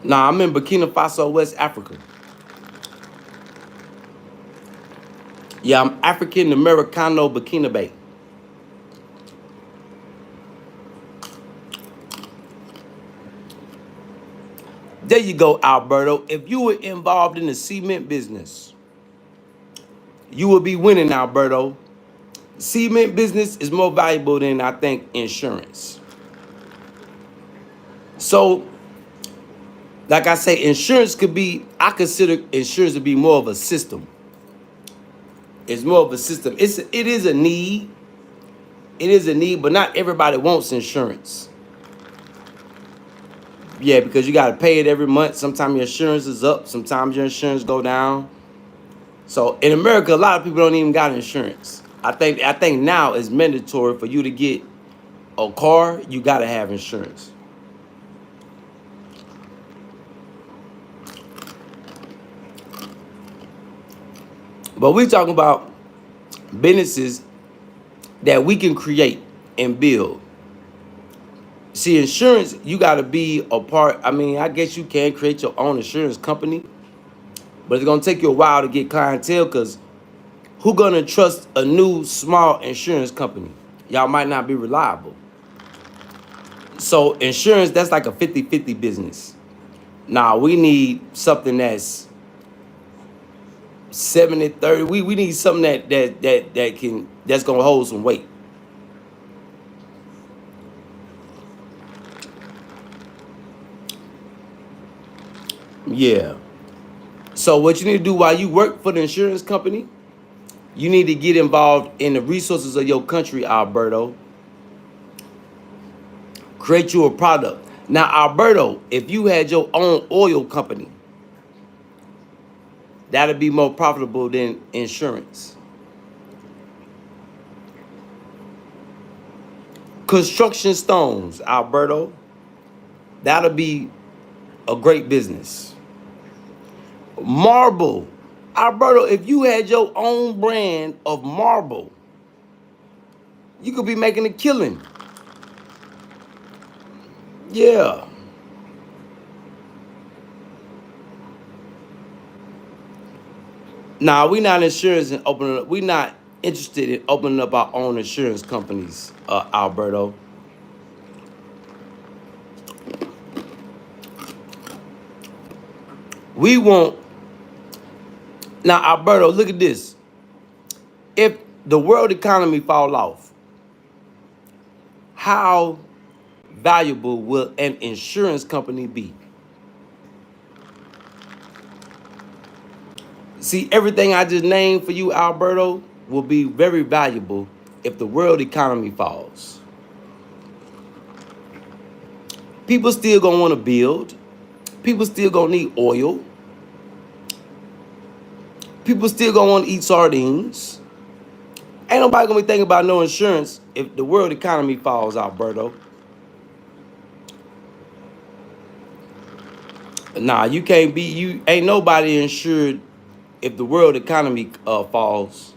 Nah, I'm in Burkina Faso, West Africa. Yeah, I'm African Americano Burkina Bay. There you go, Alberto. If you were involved in the cement business, you would be winning, Alberto. Cement business is more valuable than, I think, insurance. So, Like I say, insurance could be, I consider insurance to be more of a system. It's more of a system. It is a need. It is a need, but not everybody wants insurance. Yeah, because you got to pay it every month. Sometimes your insurance is up. Sometimes your insurance go down. So in America, a lot of people don't even got insurance. I think now it's mandatory for you to get a car. You got to have insurance. But we talking about businesses that we can create and build. See, insurance, you got to be a part. I mean, I guess you can create your own insurance company, but it's going to take you a while to get clientele because who going to trust a new small insurance company? Y'all might not be reliable. So insurance, that's like a 50-50 business. Now, we need something that's 70-30. We need something that's going to hold some weight. Yeah. So what you need to do while you work for the insurance company, you need to get involved in the resources of your country, Alberto. Create you a product. Now, Alberto, if you had your own oil company, that'd be more profitable than insurance. Construction stones, Alberto, that'll be a great business. Marble, Alberto, if you had your own brand of marble, you could be making a killing. Yeah. Nah, we not insurance and opening up. We not interested in opening up our own insurance companies, Alberto. We want now, Alberto. Look at this. If the world economy fall off, how valuable will an insurance company be? See, everything I just named for you, Alberto, will be very valuable if the world economy falls. People still gonna want to build. People still gonna need oil. People still gonna want to eat sardines. Ain't nobody gonna be thinking about no insurance if the world economy falls, Alberto. Nah, you can't be. You ain't nobody insured if the world economy falls.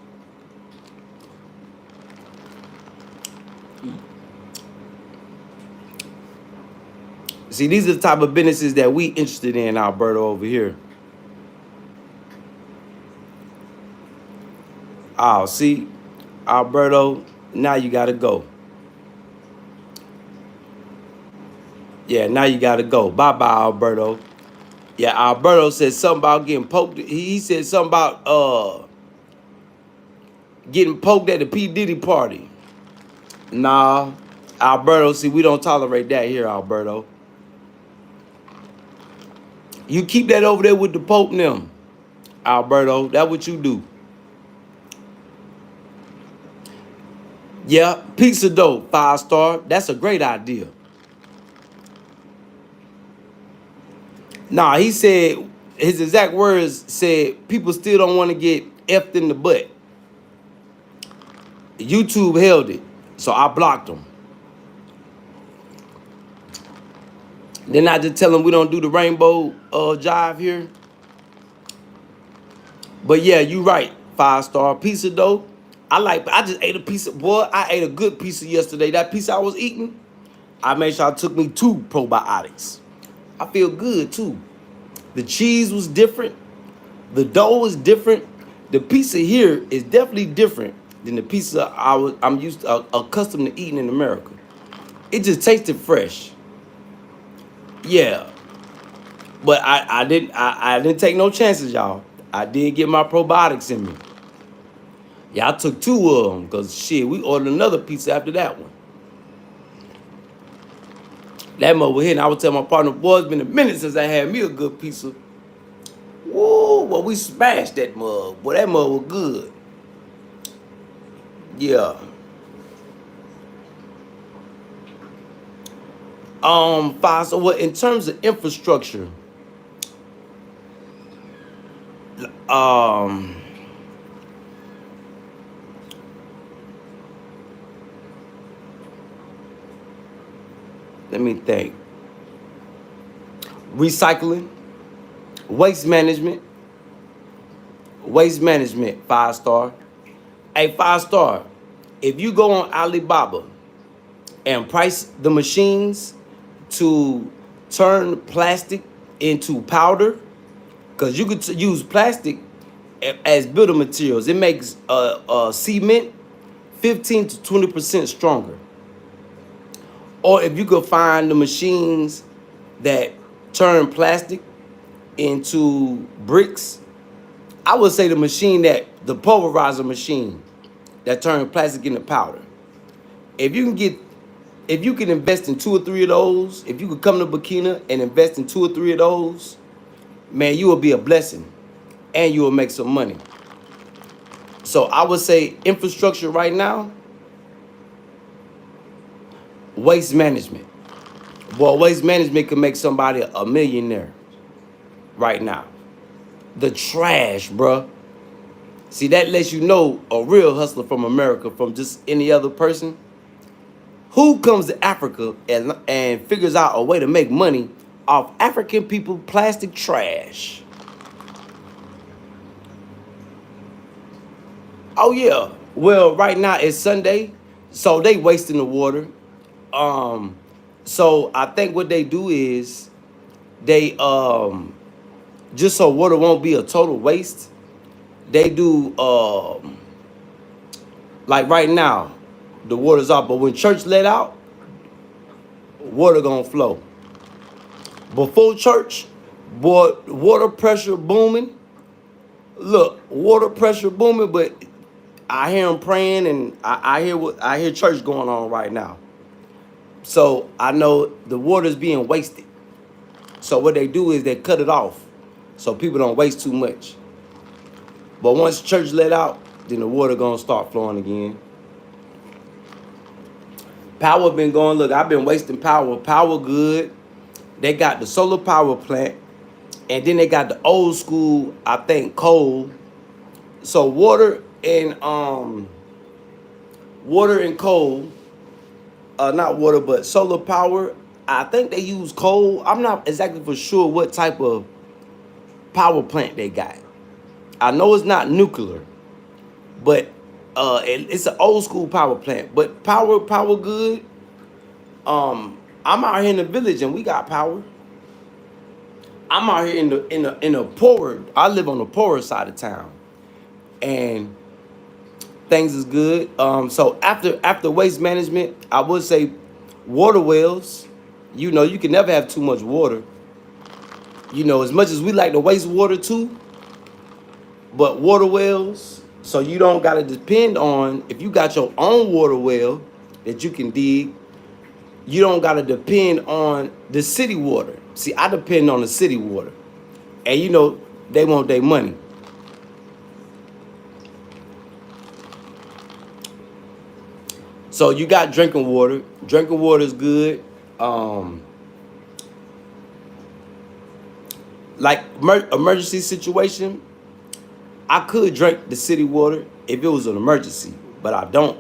See, these are the type of businesses that we interested in, Alberto, over here. Oh, see, Alberto, now you gotta go. Yeah, now you gotta go. Bye-bye, Alberto. Yeah, Alberto said something about getting poked. He said something about getting poked at the P. Diddy party. Nah, Alberto, see, we don't tolerate that here, Alberto. You keep that over there with the Pope and them, Alberto. That's what you do. Yeah, pizza dough, 5-star. That's a great idea. Nah, he said, his exact words said, people still don't want to get effed in the butt. YouTube held it, so I blocked them. Then I just tell them we don't do the rainbow jive here. But yeah, you right, 5-star pizza dough. I just ate a piece of, boy, I ate a good pizza yesterday. That pizza I was eating, I made sure I took me 2 probiotics. I feel good too. The cheese was different. The dough was different. The pizza here is definitely different than the pizza I'm used to, accustomed to eating in America. It just tasted fresh. Yeah, but I didn't take no chances, y'all. I did get my probiotics in me. Yeah, I took 2 of them because shit, we ordered another pizza after that one. That mug was hitting. I would tell my partner, boy, it's been a minute since I had me a good piece of. Woo, well, we smashed that mug. Boy, that mug was good. Yeah. Fine. So what in terms of infrastructure, um, let me think. Recycling, waste management, 5 star. Hey, 5 star. If you go on Alibaba and price the machines to turn plastic into powder, because you could use plastic as building materials. It makes cement 15 to 20% stronger. Or if you could find the machines that turn plastic into bricks, I would say the pulverizer machine that turns plastic into powder. If you can invest in 2 or 3 of those, if you could come to Burkina and invest in 2 or 3 of those, man, you will be a blessing and you will make some money. So I would say infrastructure right now, waste management. Well, waste management can make somebody a millionaire right now. The trash, bruh. See, that lets you know a real hustler from America from just any other person. Who comes to Africa and figures out a way to make money off African people plastic trash? Oh yeah. Well, right now it's Sunday, so they wasting the water. So I think what they do is they just so water won't be a total waste, they do like right now, the water's off, but when church let out, water gonna flow. Before church, boy, water pressure booming. Look, water pressure booming, but I hear them praying and I hear church going on right now. So I know the water's being wasted. So what they do is they cut it off so people don't waste too much. But once church let out, then the water gonna start flowing again. Power been going, look, I've been wasting power. Power good. They got the solar power plant. And then they got the old school, I think, coal. So water and coal, not water, but solar power. I think they use coal. I'm not exactly for sure what type of power plant they got. I know it's not nuclear, but it's an old school power plant. But power good. I'm out here in the village and we got power. I'm out here in the poorer. I live on the poorer side of town, and things is good. So after waste management, I would say water wells. You know, you can never have too much water. You know, as much as we like to waste water too, but water wells, so you don't gotta depend on, if you got your own water well that you can dig, you don't gotta depend on the city water. See, I depend on the city water. And you know, they want their money. So you got drinking water. Drinking water is good. Like emergency situation, I could drink the city water if it was an emergency, but I don't.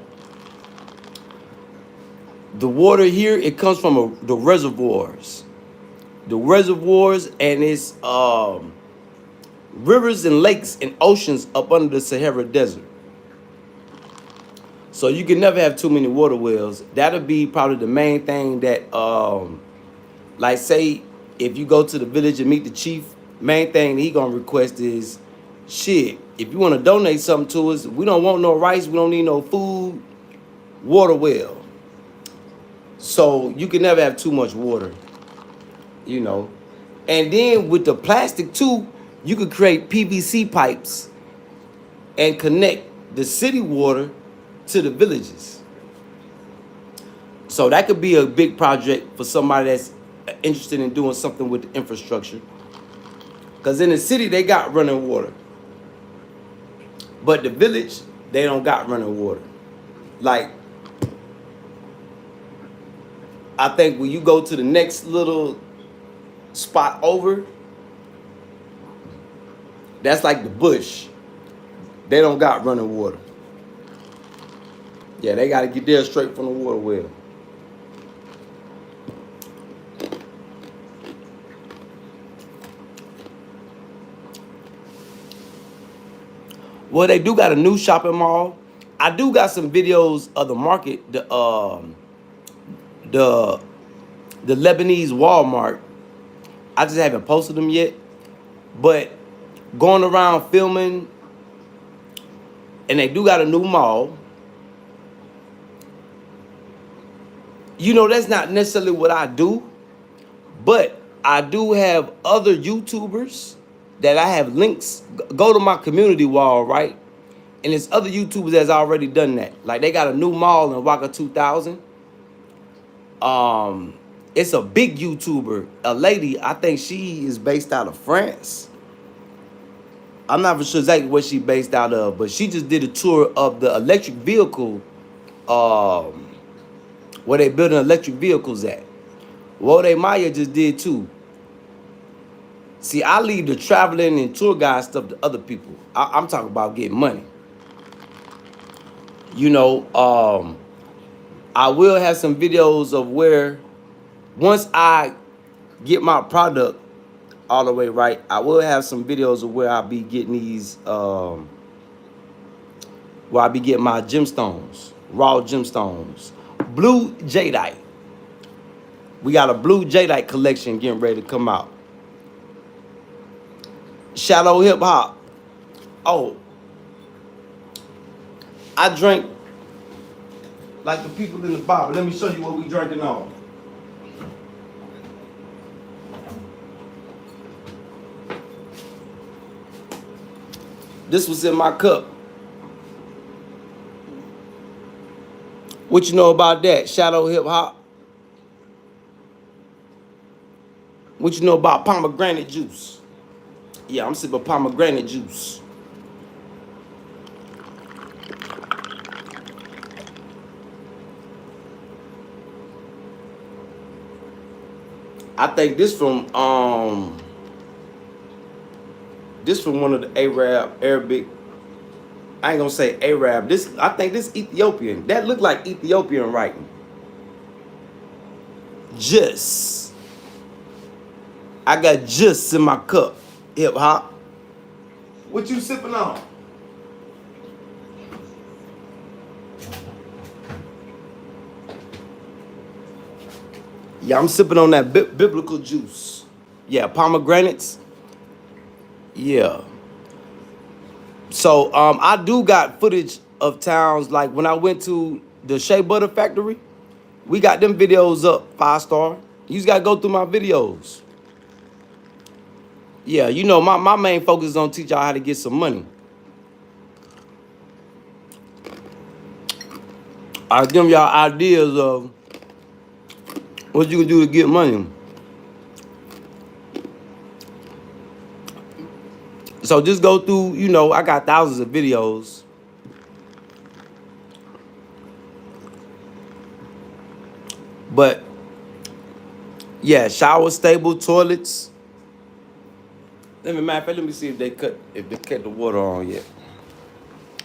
The water here, it comes from the reservoirs. The reservoirs, and it's rivers and lakes and oceans up under the Sahara Desert. So you can never have too many water wells. That'll be probably the main thing that, like say, if you go to the village and meet the chief, main thing he gonna request is, shit, if you wanna donate something to us, we don't want no rice, we don't need no food, water well. So you can never have too much water, you know. And then with the plastic too, you could create PVC pipes and connect the city water to the villages. So that could be a big project for somebody that's interested in doing something with the infrastructure. Because in the city, they got running water. But the village, they don't got running water. Like, I think when you go to the next little spot over, that's like the bush. They don't got running water. Yeah, they got to get there straight from the water well. Well, they do got a new shopping mall. I do got some videos of the market, the Lebanese Walmart. I just haven't posted them yet. But going around filming, and they do got a new mall. You know, that's not necessarily what I do, but I do have other YouTubers that I have links. Go to my community wall, right? And there's other YouTubers that's already done that. Like, they got a new mall in Waka 2000. It's a big YouTuber, a lady. I think she is based out of France. I'm not for sure exactly what she based out of, but she just did a tour of the electric vehicle, where they building electric vehicles at. Wode Maya just did too. See, I leave the traveling and tour guide stuff to other people. I'm talking about getting money. You know, I will have some videos of where, once I get my product all the way right, I will have some videos of where I'll be getting these, where I be getting my gemstones, raw gemstones. Blue jadeite. We got a blue jadeite collection getting ready to come out. Shadow hip hop. Oh, I drink like the people in the Bible. Let me show you what we drinking on. This was in my cup. What you know about that? Shadow hip hop. What you know about pomegranate juice? Yeah, I'm sipping pomegranate juice. I think this from one of the Arabic. I ain't gonna say Arab. I think this Ethiopian. That look like Ethiopian writing. Just. I got just in my cup. Hip hop. What you sipping on? Yeah, I'm sipping on that biblical juice. Yeah, pomegranates. Yeah. So I do got footage of towns, like when I went to the Shea Butter Factory. We got them videos up, 5-star. You just gotta go through my videos. Yeah, you know, my main focus is on teach y'all how to get some money. I give y'all ideas of what you can do to get money. So just go through, you know, I got thousands of videos. But yeah, shower stable toilets. Let me see if they cut the water on yet.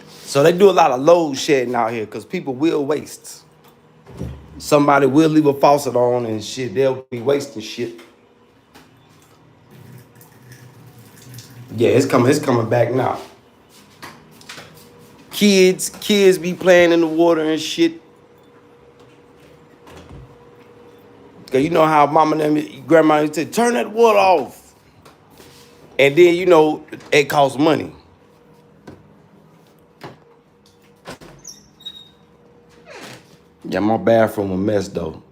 So they do a lot of load shedding out here because people will waste. Somebody will leave a faucet on and shit. They'll be wasting shit. Yeah, it's coming back now. Kids be playing in the water and shit. Cause you know how mama and grandma used to say, turn that water off. And then, you know, it costs money. Yeah, my bathroom a mess though.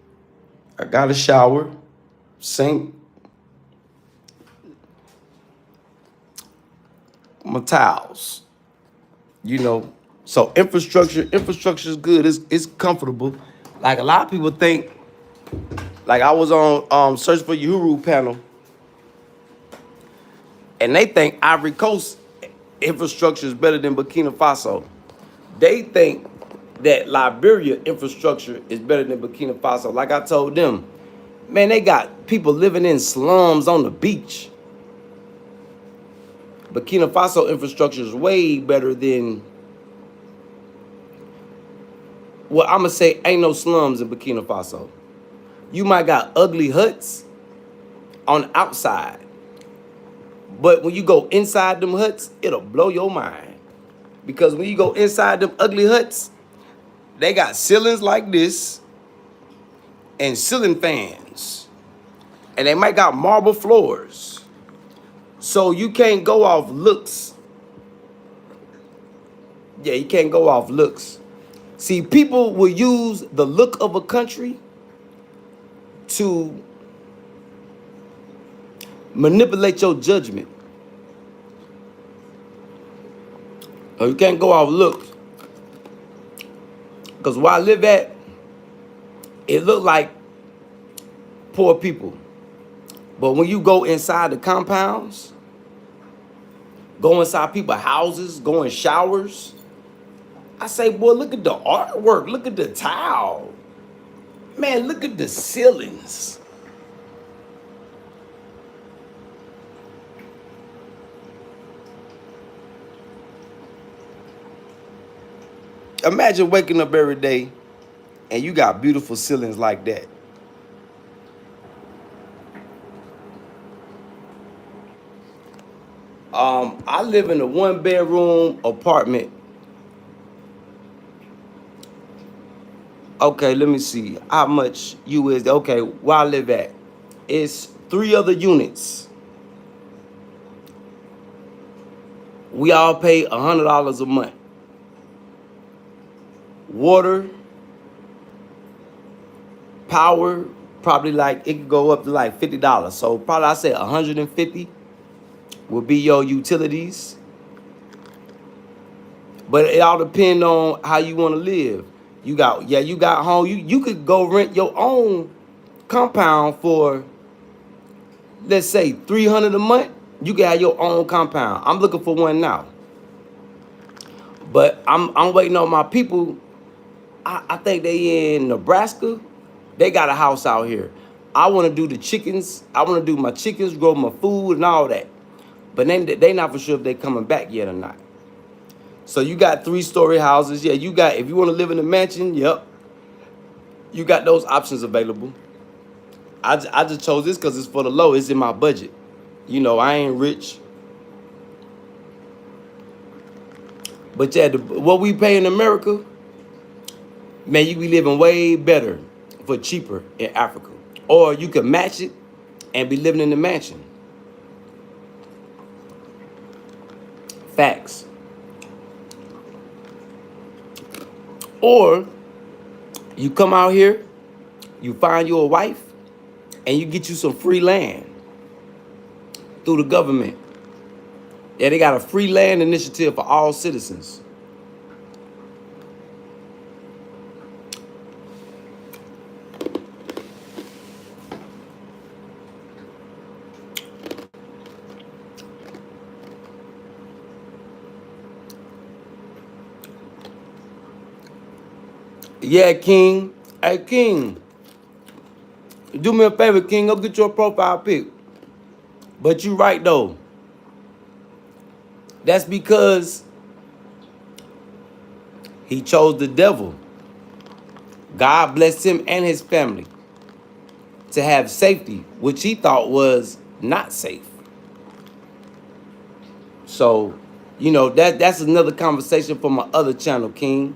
I got a shower, sink, my towels. You know, so infrastructure is good. It's comfortable. Like a lot of people think Like I was on Search for Uhuru panel, and they think Ivory Coast infrastructure is better than Burkina Faso. They think that Liberia infrastructure is better than Burkina Faso. Like I told them, man, they got people living in slums on the beach. Burkina Faso infrastructure is way better than, well, I'm going to say ain't no slums in Burkina Faso. You might got ugly huts on the outside, but when you go inside them huts, it'll blow your mind. Because when you go inside them ugly huts, they got ceilings like this and ceiling fans. And they might got marble floors. So you can't go off looks. Yeah, you can't go off looks. See, people will use the look of a country to manipulate your judgment. Or you can't go off looks. Because where I live at, it look like poor people. But when you go inside the compounds, go inside people's houses, go in showers, I say, boy, look at the artwork. Look at the tile. Man, look at the ceilings. Imagine waking up every day and you got beautiful ceilings like that. I live in a 1-bedroom apartment. Okay, let me see how much you is. Okay, where I live at, it's 3 other units. We all pay $100 a month. Water, power, probably like it could go up to like $50. So probably I say 150 would be your utilities. But it all depends on how you want to live. You got home. You could go rent your own compound for, let's say, $300 a month. You can have your own compound. I'm looking for one now. But I'm waiting on my people. I think they in Nebraska. They got a house out here. I want to do the chickens. I want to do my chickens, grow my food and all that. But then they not for sure if they coming back yet or not. So you got 3-story houses. Yeah, you got, if you want to live in a mansion, yep. You got those options available. I just chose this because it's for the low. It's in my budget. You know, I ain't rich. But yeah, what we pay in America, man, you be living way better for cheaper in Africa. Or you can match it and be living in the mansion. Facts. Or you come out here, you find you a wife, and you get you some free land through the government. Yeah, they got a free land initiative for all citizens. Yeah, King. Hey, King. Do me a favor, King. Go get your profile pic. But you right, though. That's because he chose the devil. God blessed him and his family to have safety, which he thought was not safe. So, you know, that's another conversation for my other channel, King.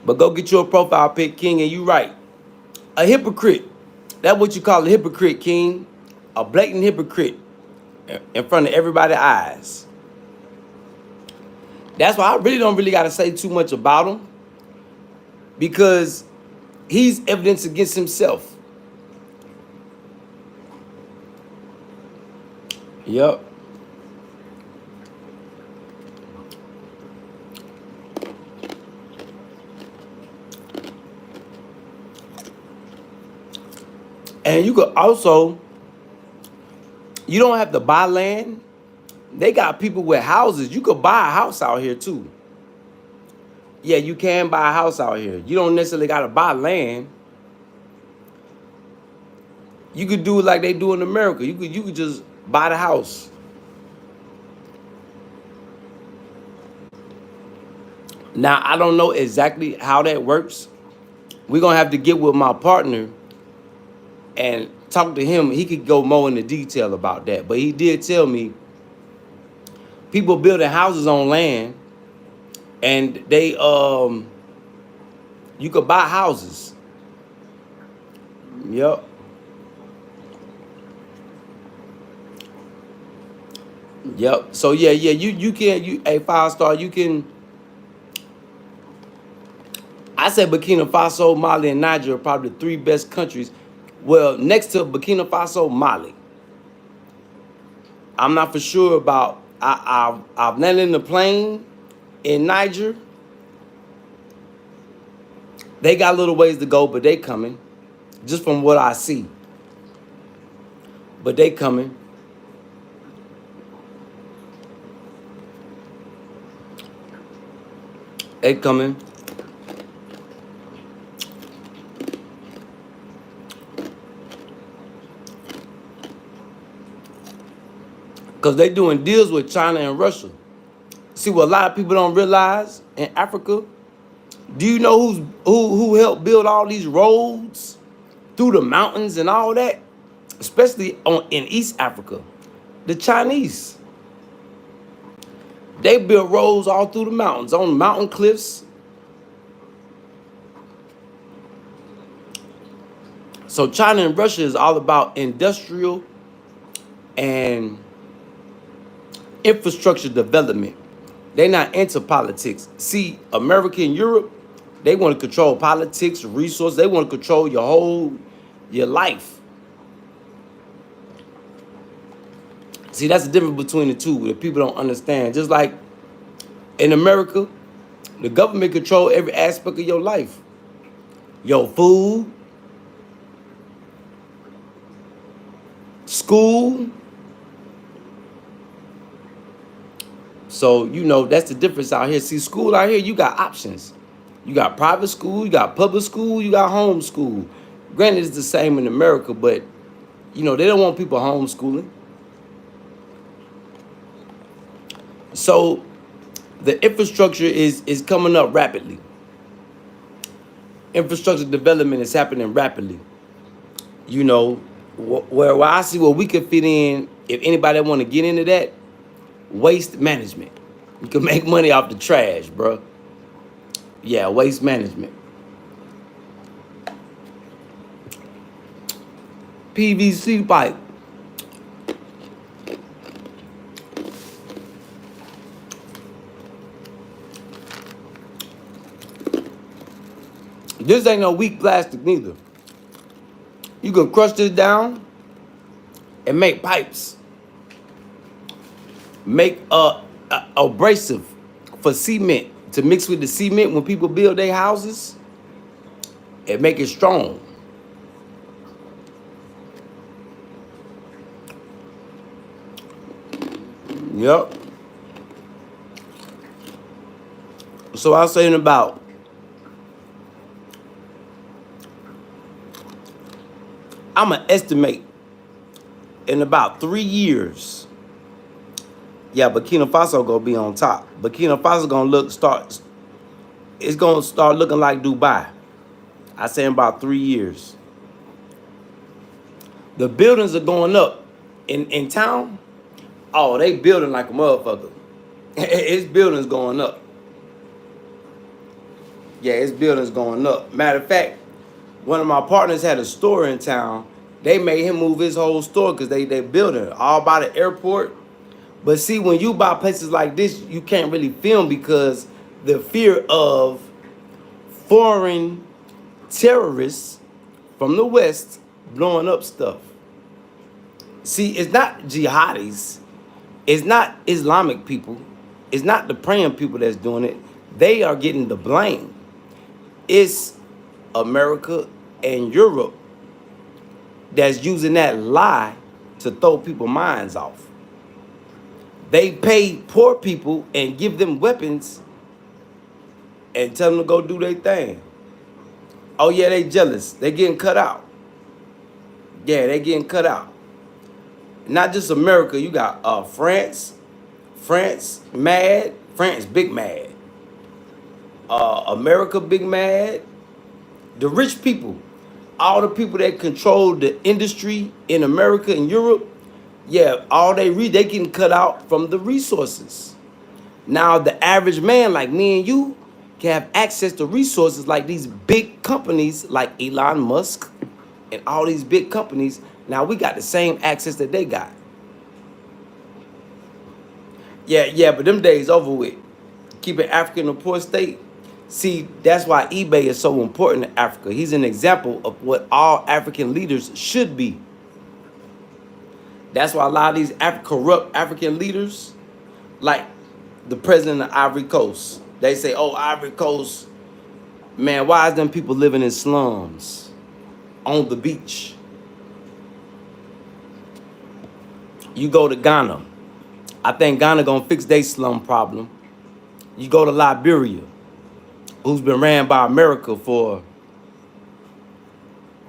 But go get your profile pic, King, and you right. A hypocrite. That's what you call a hypocrite, King. A blatant hypocrite in front of everybody's eyes. That's why I really don't got to say too much about him. Because he's evidence against himself. Yep. And you could also, you don't have to buy land. They got people with houses. You could buy a house out here too. Yeah, you can buy a house out here. You don't necessarily got to buy land. You could do it like they do in America. You could just buy the house. Now, I don't know exactly how that works. We're going to have to get with my partner and talk to him. He could go more into detail about that. But he did tell me people building houses on land, and they you could buy houses. Yep. Yep. So yeah, you can, a 5-star, you can. I said Burkina Faso, Mali, and Niger are probably the 3 best countries. Well, next to Burkina Faso, Mali. I'm not for sure about. I've landed in the plane in Niger. They got a little ways to go, but they coming. Just from what I see. But they coming. They coming. Because they doing deals with China and Russia. See, what a lot of people don't realize in Africa, do you know who helped build all these roads through the mountains and all that? Especially in East Africa. The Chinese. They built roads all through the mountains, on mountain cliffs. So China and Russia is all about industrial and infrastructure development. They're not into politics. See, America and Europe, they want to control politics, resources. They want to control your life. See, that's the difference between the two that people don't understand. Just like in America, the government control every aspect of your life. Your food, school. So, you know, that's the difference out here. See, school out here, you got options. You got private school, you got public school, you got home school. Granted, it's the same in America, but, you know, they don't want people homeschooling. So, the infrastructure is coming up rapidly. Infrastructure development is happening rapidly. You know, where I see where we could fit in, if anybody want to get into that, waste management. You can make money off the trash, bro. Yeah, waste management. PVC pipe. This ain't no weak plastic neither. You can crush this down and make pipes. Make abrasive for cement to mix with the cement when people build their houses and make it strong. Yep. So I was saying about I'm gonna estimate in about 3 years. Yeah, Burkina Faso gonna be on top. Burkina Faso gonna it's gonna start looking like Dubai. I say in about 3 years. The buildings are going up in town. Oh, they building like a motherfucker. It's buildings going up. Yeah, it's buildings going up. Matter of fact, one of my partners had a store in town. They made him move his whole store because they building it all by the airport. But see, when you buy places like this, you can't really film because the fear of foreign terrorists from the West blowing up stuff. See, it's not jihadis. It's not Islamic people. It's not the praying people that's doing it. They are getting the blame. It's America and Europe that's using that lie to throw people's minds off. They pay poor people and give them weapons and tell them to go do their thing. Oh yeah, they jealous. They getting cut out. Yeah, they getting cut out. Not just America. You got France. France mad. France big mad. America big mad. The rich people, all the people that control the industry in America and Europe, yeah, all they getting cut out from the resources. Now the average man like me and you can have access to resources like these big companies like Elon Musk and all these big companies. Now we got the same access that they got. Yeah, but them days over with. Keeping Africa in a poor state. See, that's why eBay is so important to Africa. He's an example of what all African leaders should be. That's why a lot of these corrupt African leaders, like the president of Ivory Coast, they say, oh, Ivory Coast, man, why is them people living in slums on the beach? You go to Ghana. I think Ghana gonna fix their slum problem. You go to Liberia, who's been ran by America for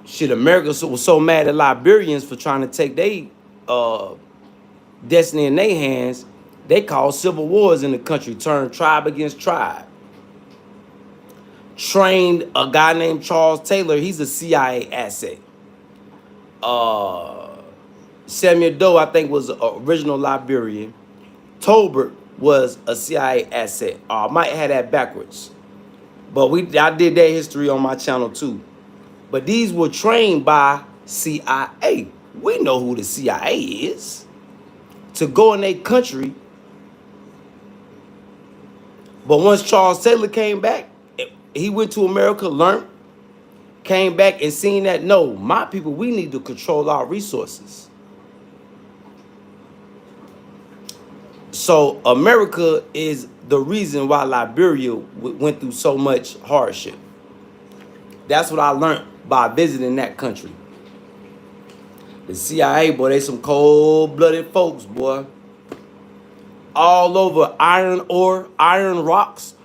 shit. America was so mad at Liberians for trying to take their destiny in their hands, they caused civil wars in the country, turned tribe against tribe. Trained a guy named Charles Taylor, he's a CIA asset. Samuel Doe, I think, was an original Liberian. Tolbert was a CIA asset. I might have that backwards. But I did that history on my channel too. But these were trained by CIA. We know who the CIA is. To go in their country. But once Charles Taylor came back, he went to America, learned, came back and seen that, no, my people, we need to control our resources. So America is the reason why Liberia went through so much hardship. That's what I learned by visiting that country. The CIA, boy, they some cold-blooded folks, boy. All over iron ore, iron rocks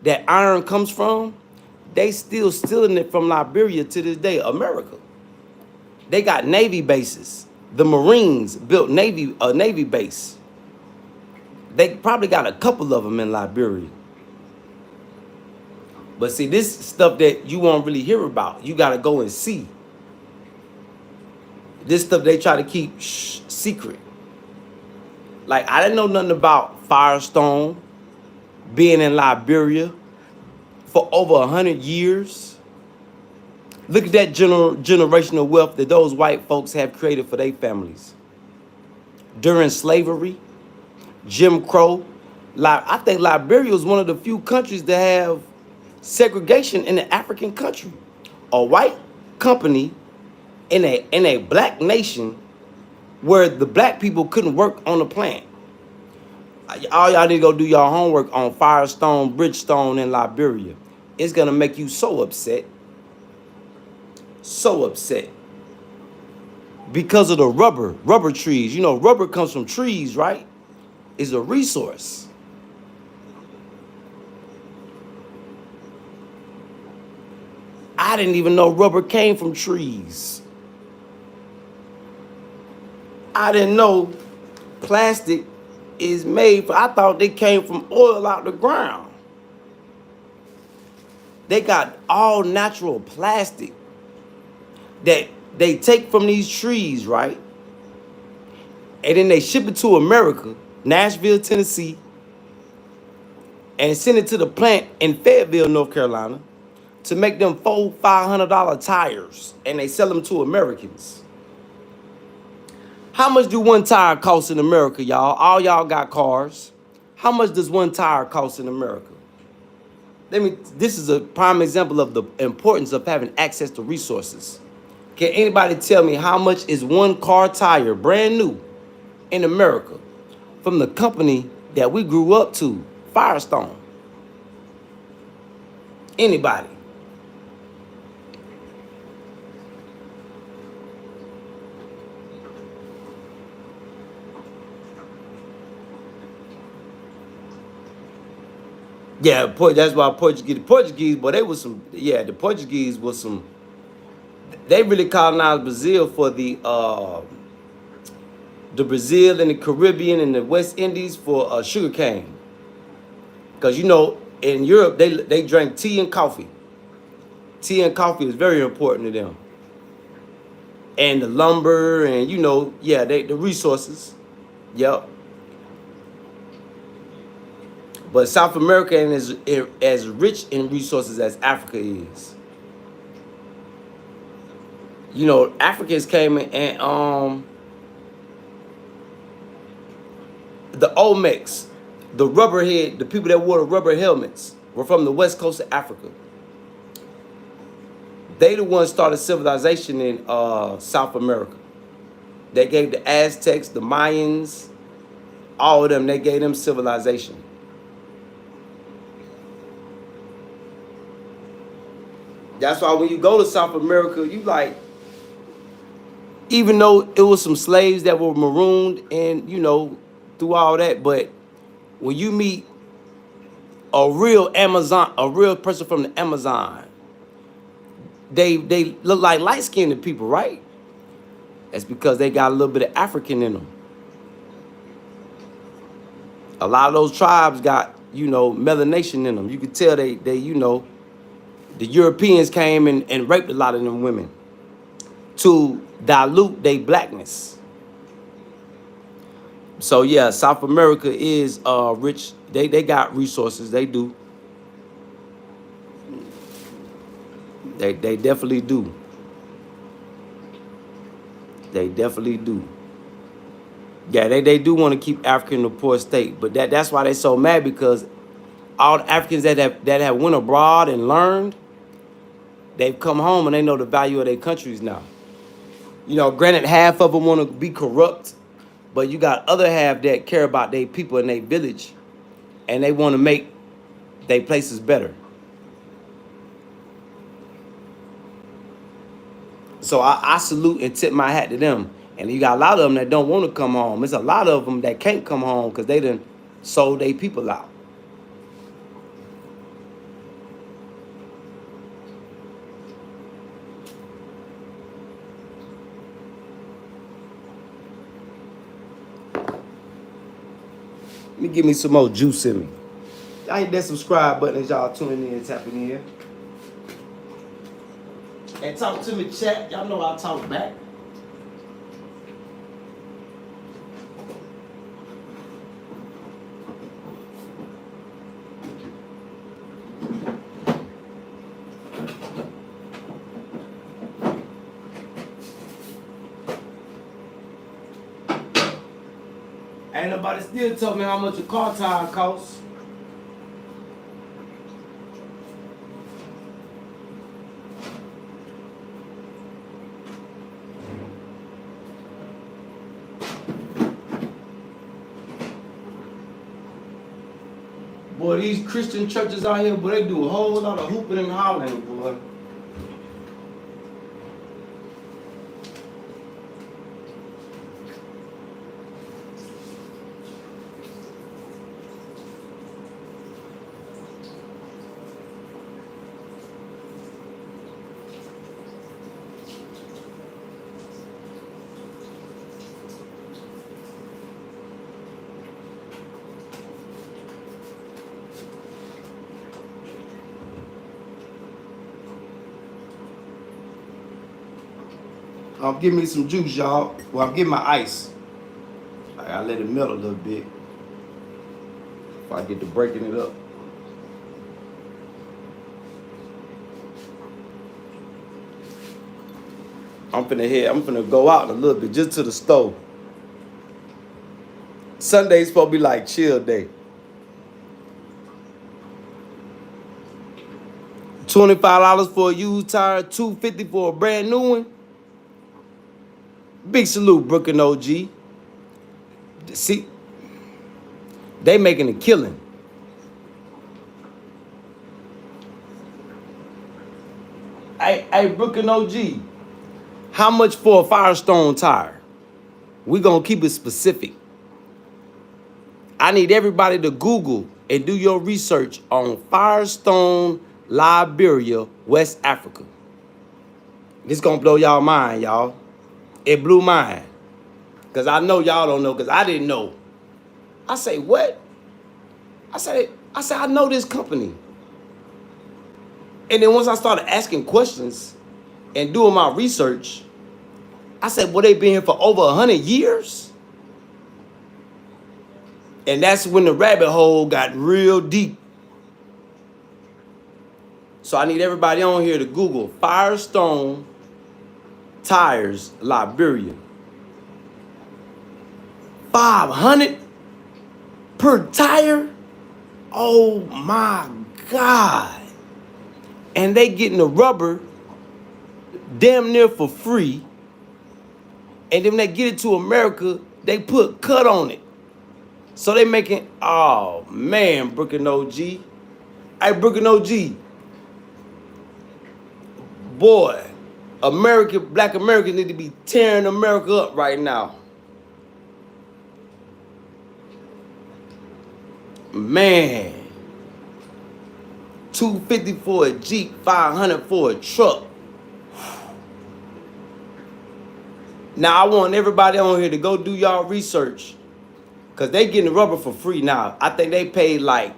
that iron comes from, they still stealing it from Liberia to this day, America. They got Navy bases. The Marines built a Navy base. They probably got a couple of them in Liberia. But see, this stuff that you won't really hear about, you got to go and see. This stuff they try to keep secret. Like, I didn't know nothing about Firestone being in Liberia for over 100 years. Look at that generational wealth that those white folks have created for their families. During slavery, Jim Crow. I think Liberia is one of the few countries that have segregation in an African country. A white company in a black nation where the black people couldn't work on the plant. All y'all need to go do your homework on Firestone, Bridgestone in Liberia. It's going to make you so upset. So upset. Because of the rubber trees. You know, rubber comes from trees, right? It's a resource. I didn't even know rubber came from trees. I didn't know plastic is made for, I thought they came from oil out the ground. They got all natural plastic that they take from these trees, right? And then they ship it to America, Nashville, Tennessee, and send it to the plant in Fayetteville, North Carolina, to make them $400-500 tires, and they sell them to Americans. How much do one tire cost in America, y'all? All y'all got cars. How much does one tire cost in America? This is a prime example of the importance of having access to resources. Can anybody tell me how much is one car tire, brand new, in America, from the company that we grew up to, Firestone? Anybody? Yeah, that's why Portuguese, but they was some, yeah, the Portuguese was some, they really colonized Brazil for the Brazil and the Caribbean and the West Indies for sugar cane. Because you know, in Europe they drank tea and coffee. Tea and coffee is very important to them. And the lumber and you know, yeah, the resources. Yep. But South America is as rich in resources as Africa is. You know, Africans came in and the Olmecs, the rubberhead, the people that wore the rubber helmets were from the west coast of Africa. They the ones started civilization in South America. They gave the Aztecs, the Mayans, all of them, they gave them civilization. That's why when you go to South America, you like, even though it was some slaves that were marooned and, you know, through all that, but when you meet a real Amazon, a real person from the Amazon, they look like light-skinned people, right? That's because they got a little bit of African in them. A lot of those tribes got, you know, melanation in them. You could tell they you know, the Europeans came and raped a lot of them women to dilute their blackness. So yeah, South America is rich. They got resources. They do. They definitely do. They definitely do. Yeah, they do want to keep Africa in a poor state, but that's why they so mad, because all the Africans that have went abroad and learned, they've come home and they know the value of their countries now. You know, granted, half of them want to be corrupt, but you got other half that care about their people and their village, and they want to make their places better. So I salute and tip my hat to them. And you got a lot of them that don't want to come home. There's a lot of them that can't come home because they done sold their people out. Let me give me some more juice in me. Y'all hit that subscribe button as y'all tuning in and tapping in. And talk to me, chat. Y'all know I talk back. Ain't nobody still told me how much a car tire costs. Boy, these Christian churches out here, boy, they do a whole lot of hooping and hollering, boy. Give me some juice, y'all. Well, I'm getting my ice. I gotta let it melt a little bit before I get to breaking it up. I'm finna go out a little bit, just to the store. Sunday's supposed to be like chill day. $25 for a used tire, $250 for a brand new one. Big salute, Burkina A.O.G. See, they making a killing. Hey, Burkina A.O.G. How much for a Firestone tire? We gonna keep it specific. I need everybody to Google and do your research on Firestone, Liberia, West Africa. This gonna blow y'all mind, y'all. It blew mine. Because I know y'all don't know, because I didn't know. I say, what? I know this company. And then once I started asking questions and doing my research, I said, well, they been here for over 100 years? And that's when the rabbit hole got real deep. So I need everybody on here to Google Firestone Tires, Liberia. 500 per tire? Oh my God. And they getting the rubber damn near for free. And then when they get it to America, they put cut on it. So they making, oh man, Burkina O.G. Hey, Burkina O.G. Boy, black Americans need to be tearing America up right now. Man. $250 for a Jeep, $500 for a truck. Now I want everybody on here to go do y'all research, because they getting the rubber for free now. I think they paid, like,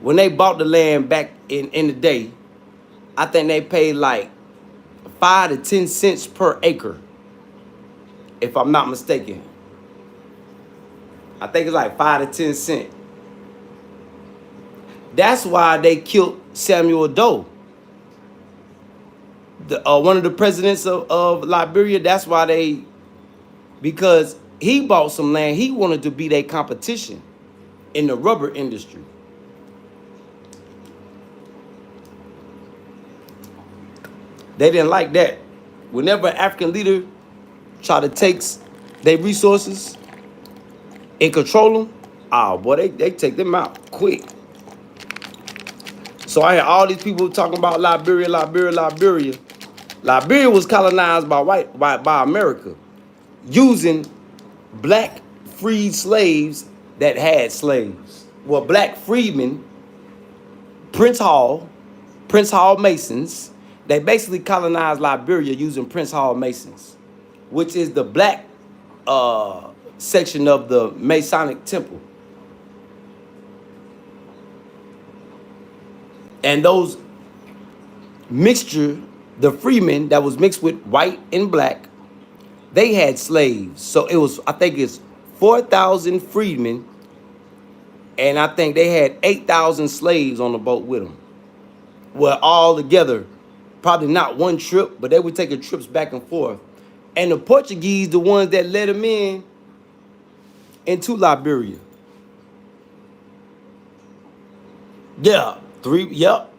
when they bought the land back in the day, I think they paid like 5 to 10 cents per acre, if I'm not mistaken. I think it's like 5 to 10 cents. That's why they killed Samuel Doe, one of the presidents of Liberia. That's why because he bought some land. He wanted to be their competition in the rubber industry. They didn't like that. Whenever an African leader try to take their resources and control them, oh boy, they take them out quick. So I hear all these people talking about Liberia. Liberia was colonized by America, using black freed slaves that had slaves. Well, black freedmen, Prince Hall Masons, they basically colonized Liberia using Prince Hall Masons, which is the black section of the Masonic temple. And those mixture, the freemen that was mixed with white and black, they had slaves. So it was, I think it's 4,000 freedmen, and I think they had 8,000 slaves on the boat with them. Well, all together, probably not one trip, but they were taking trips back and forth. And the Portuguese, the ones that let them into Liberia. Yeah, yep.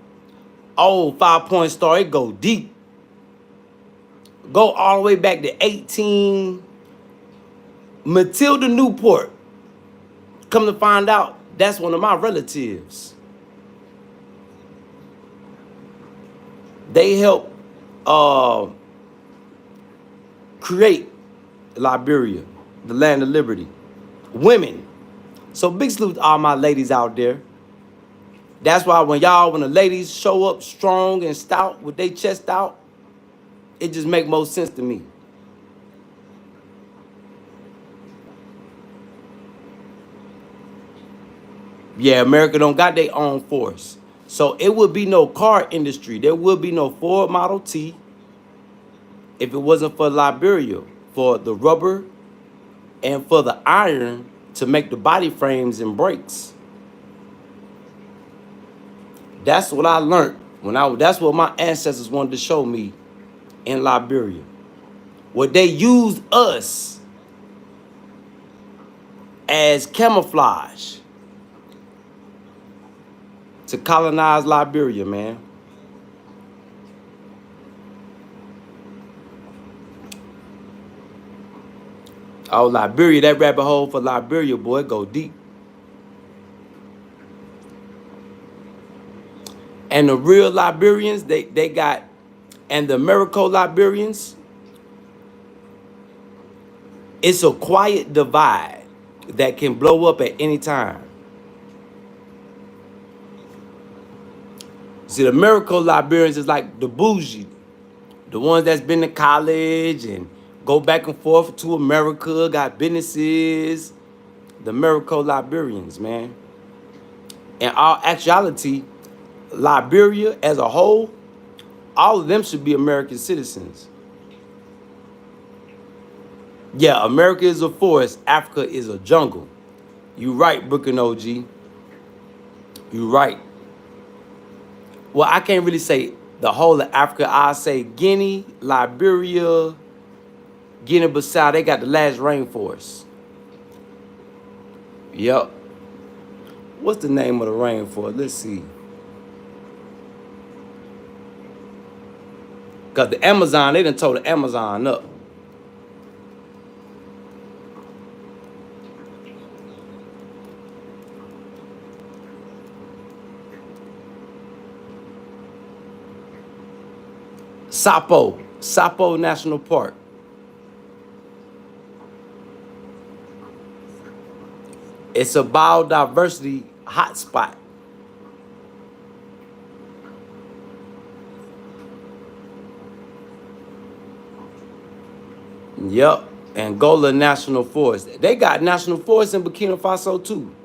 Oh, 5 Point Star, it go deep. Go all the way back to 18. Matilda Newport. Come to find out, that's one of my relatives. They helped create Liberia, the land of liberty. Women. So big salute to all my ladies out there. That's why when the ladies show up strong and stout with their chest out, it just make most sense to me. Yeah, America don't got their own force. So it would be no car industry. There would be no Ford Model T if it wasn't for Liberia, for the rubber and for the iron to make the body frames and brakes. That's what I learned that's what my ancestors wanted to show me in Liberia. Where they used us as camouflage to colonize Liberia, man. Oh, Liberia, that rabbit hole for Liberia, boy, go deep. And the real Liberians, they got, and the Americo Liberians, it's a quiet divide that can blow up at any time. See, the miracle Liberians is like the bougie, the ones that's been to college and go back and forth to America, got businesses. The miracle Liberians, man. In all actuality, Liberia as a whole, all of them should be American citizens. Yeah, America is a forest, Africa is a jungle. You right, Burkina O.G. You right. Well, I can't really say the whole of Africa. I say Guinea, Liberia, Guinea-Bissau, they got the last rainforest. Yep. What's the name of the rainforest? Let's see. Because the Amazon, they done tore the Amazon up. Sapo National Park. It's a biodiversity hotspot. Yep. Angola National Forest. They got national forests in Burkina Faso too.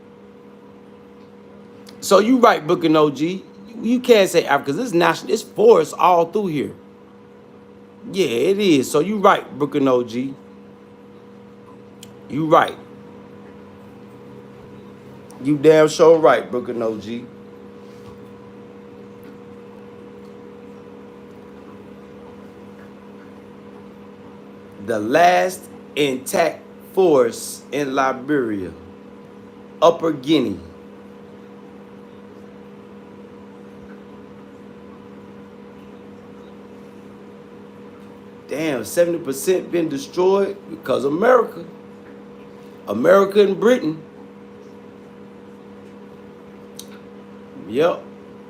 So you right, Burkina O.G. You can't say Africa, because it's national, it's forests all through here. Yeah, it is. So you right, Burkina O.G. You right. You damn sure right, Burkina O.G. The last intact forest in Liberia, Upper Guinea. Damn, 70% been destroyed because America. America and Britain. Yep.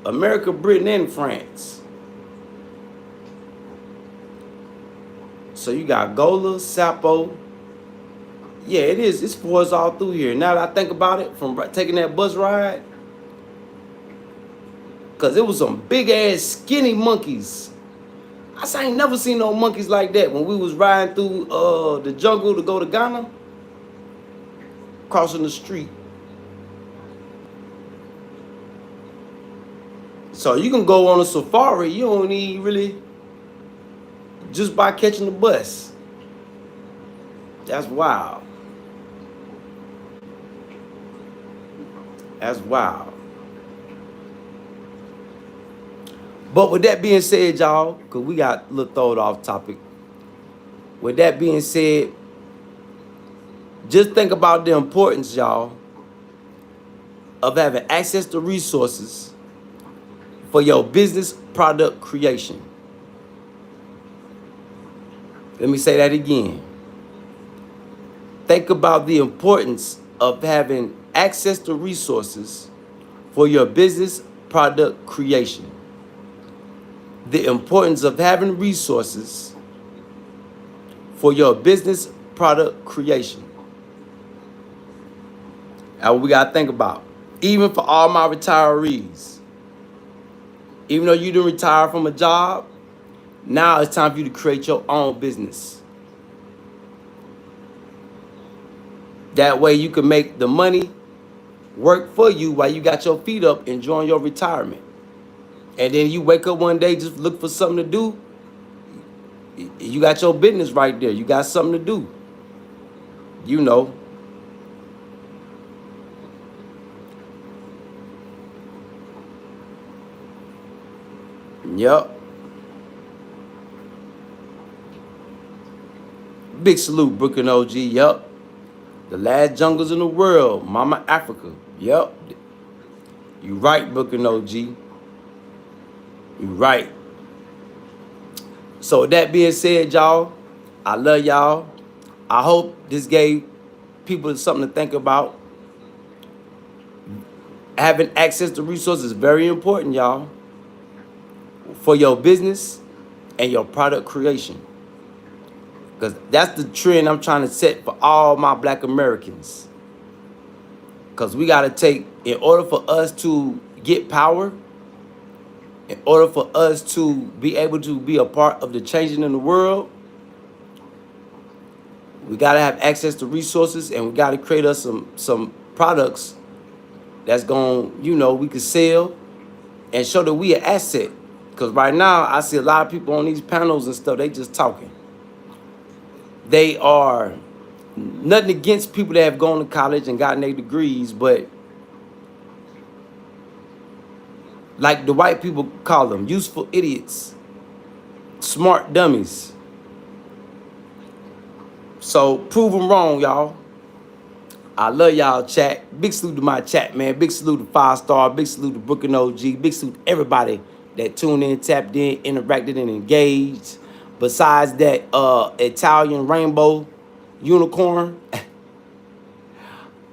America, Britain, and France. So you got Gola, Sapo. Yeah, it is. It's forests all through here. Now that I think about it, from taking that bus ride, because it was some big-ass skinny monkeys. I ain't never seen no monkeys like that when we was riding through the jungle to go to Ghana, crossing the street. So you can go on a safari, you don't need really, just by catching the bus. That's wild. That's wild. But with that being said, y'all, because we got a little thrown off topic. With that being said, just think about the importance, y'all, of having access to resources for your business product creation. Let me say that again. Think about the importance of having access to resources for your business product creation. The importance of having resources for your business product creation. Now, what we got to think about, even for all my retirees, even though you didn't retire from a job, now it's time for you to create your own business. That way you can make the money work for you while you got your feet up enjoying your retirement. And then you wake up one day, just look for something to do. You got your business right there. You got something to do. You know. Yep. Big salute, Burkina O.G. Yep. The last jungles in the world. Mama Africa. Yep. You right, Burkina O.G. You right. So with that being said, y'all, I love y'all. I hope this gave people something to think about. Having access to resources is very important, y'all, for your business and your product creation. Because that's the trend I'm trying to set for all my Black Americans. Because we got to take, in order for us to get power, In order for us to be able to be a part of the changing in the world, we gotta have access to resources, and we gotta create us some products that's going, we can sell and show that we an asset. Because right now, I see a lot of people on these panels and stuff, they just talking. They are nothing against people that have gone to college and gotten their degrees, but like the white people call them, useful idiots, smart dummies. So prove them wrong, y'all. I love y'all, chat. Big salute to my chat, man. Big salute to Firestar. Big salute to Burkina A.O.G. Big salute to everybody that tuned in, tapped in, interacted, and engaged. Besides that Italian rainbow unicorn,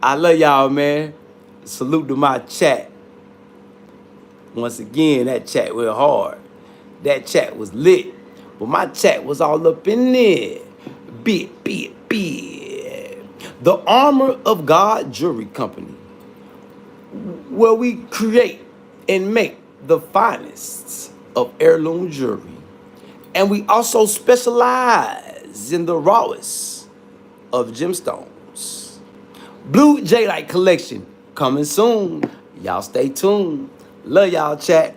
I love y'all, man. Salute to my chat. Once again, that chat went hard. That chat was lit. But my chat was all up in there. Bit. The Armor of God Jewelry Company, where we create and make the finest of heirloom jewelry. And we also specialize in the rawest of gemstones. Blue J-Light collection coming soon. Y'all stay tuned. Love y'all, chat.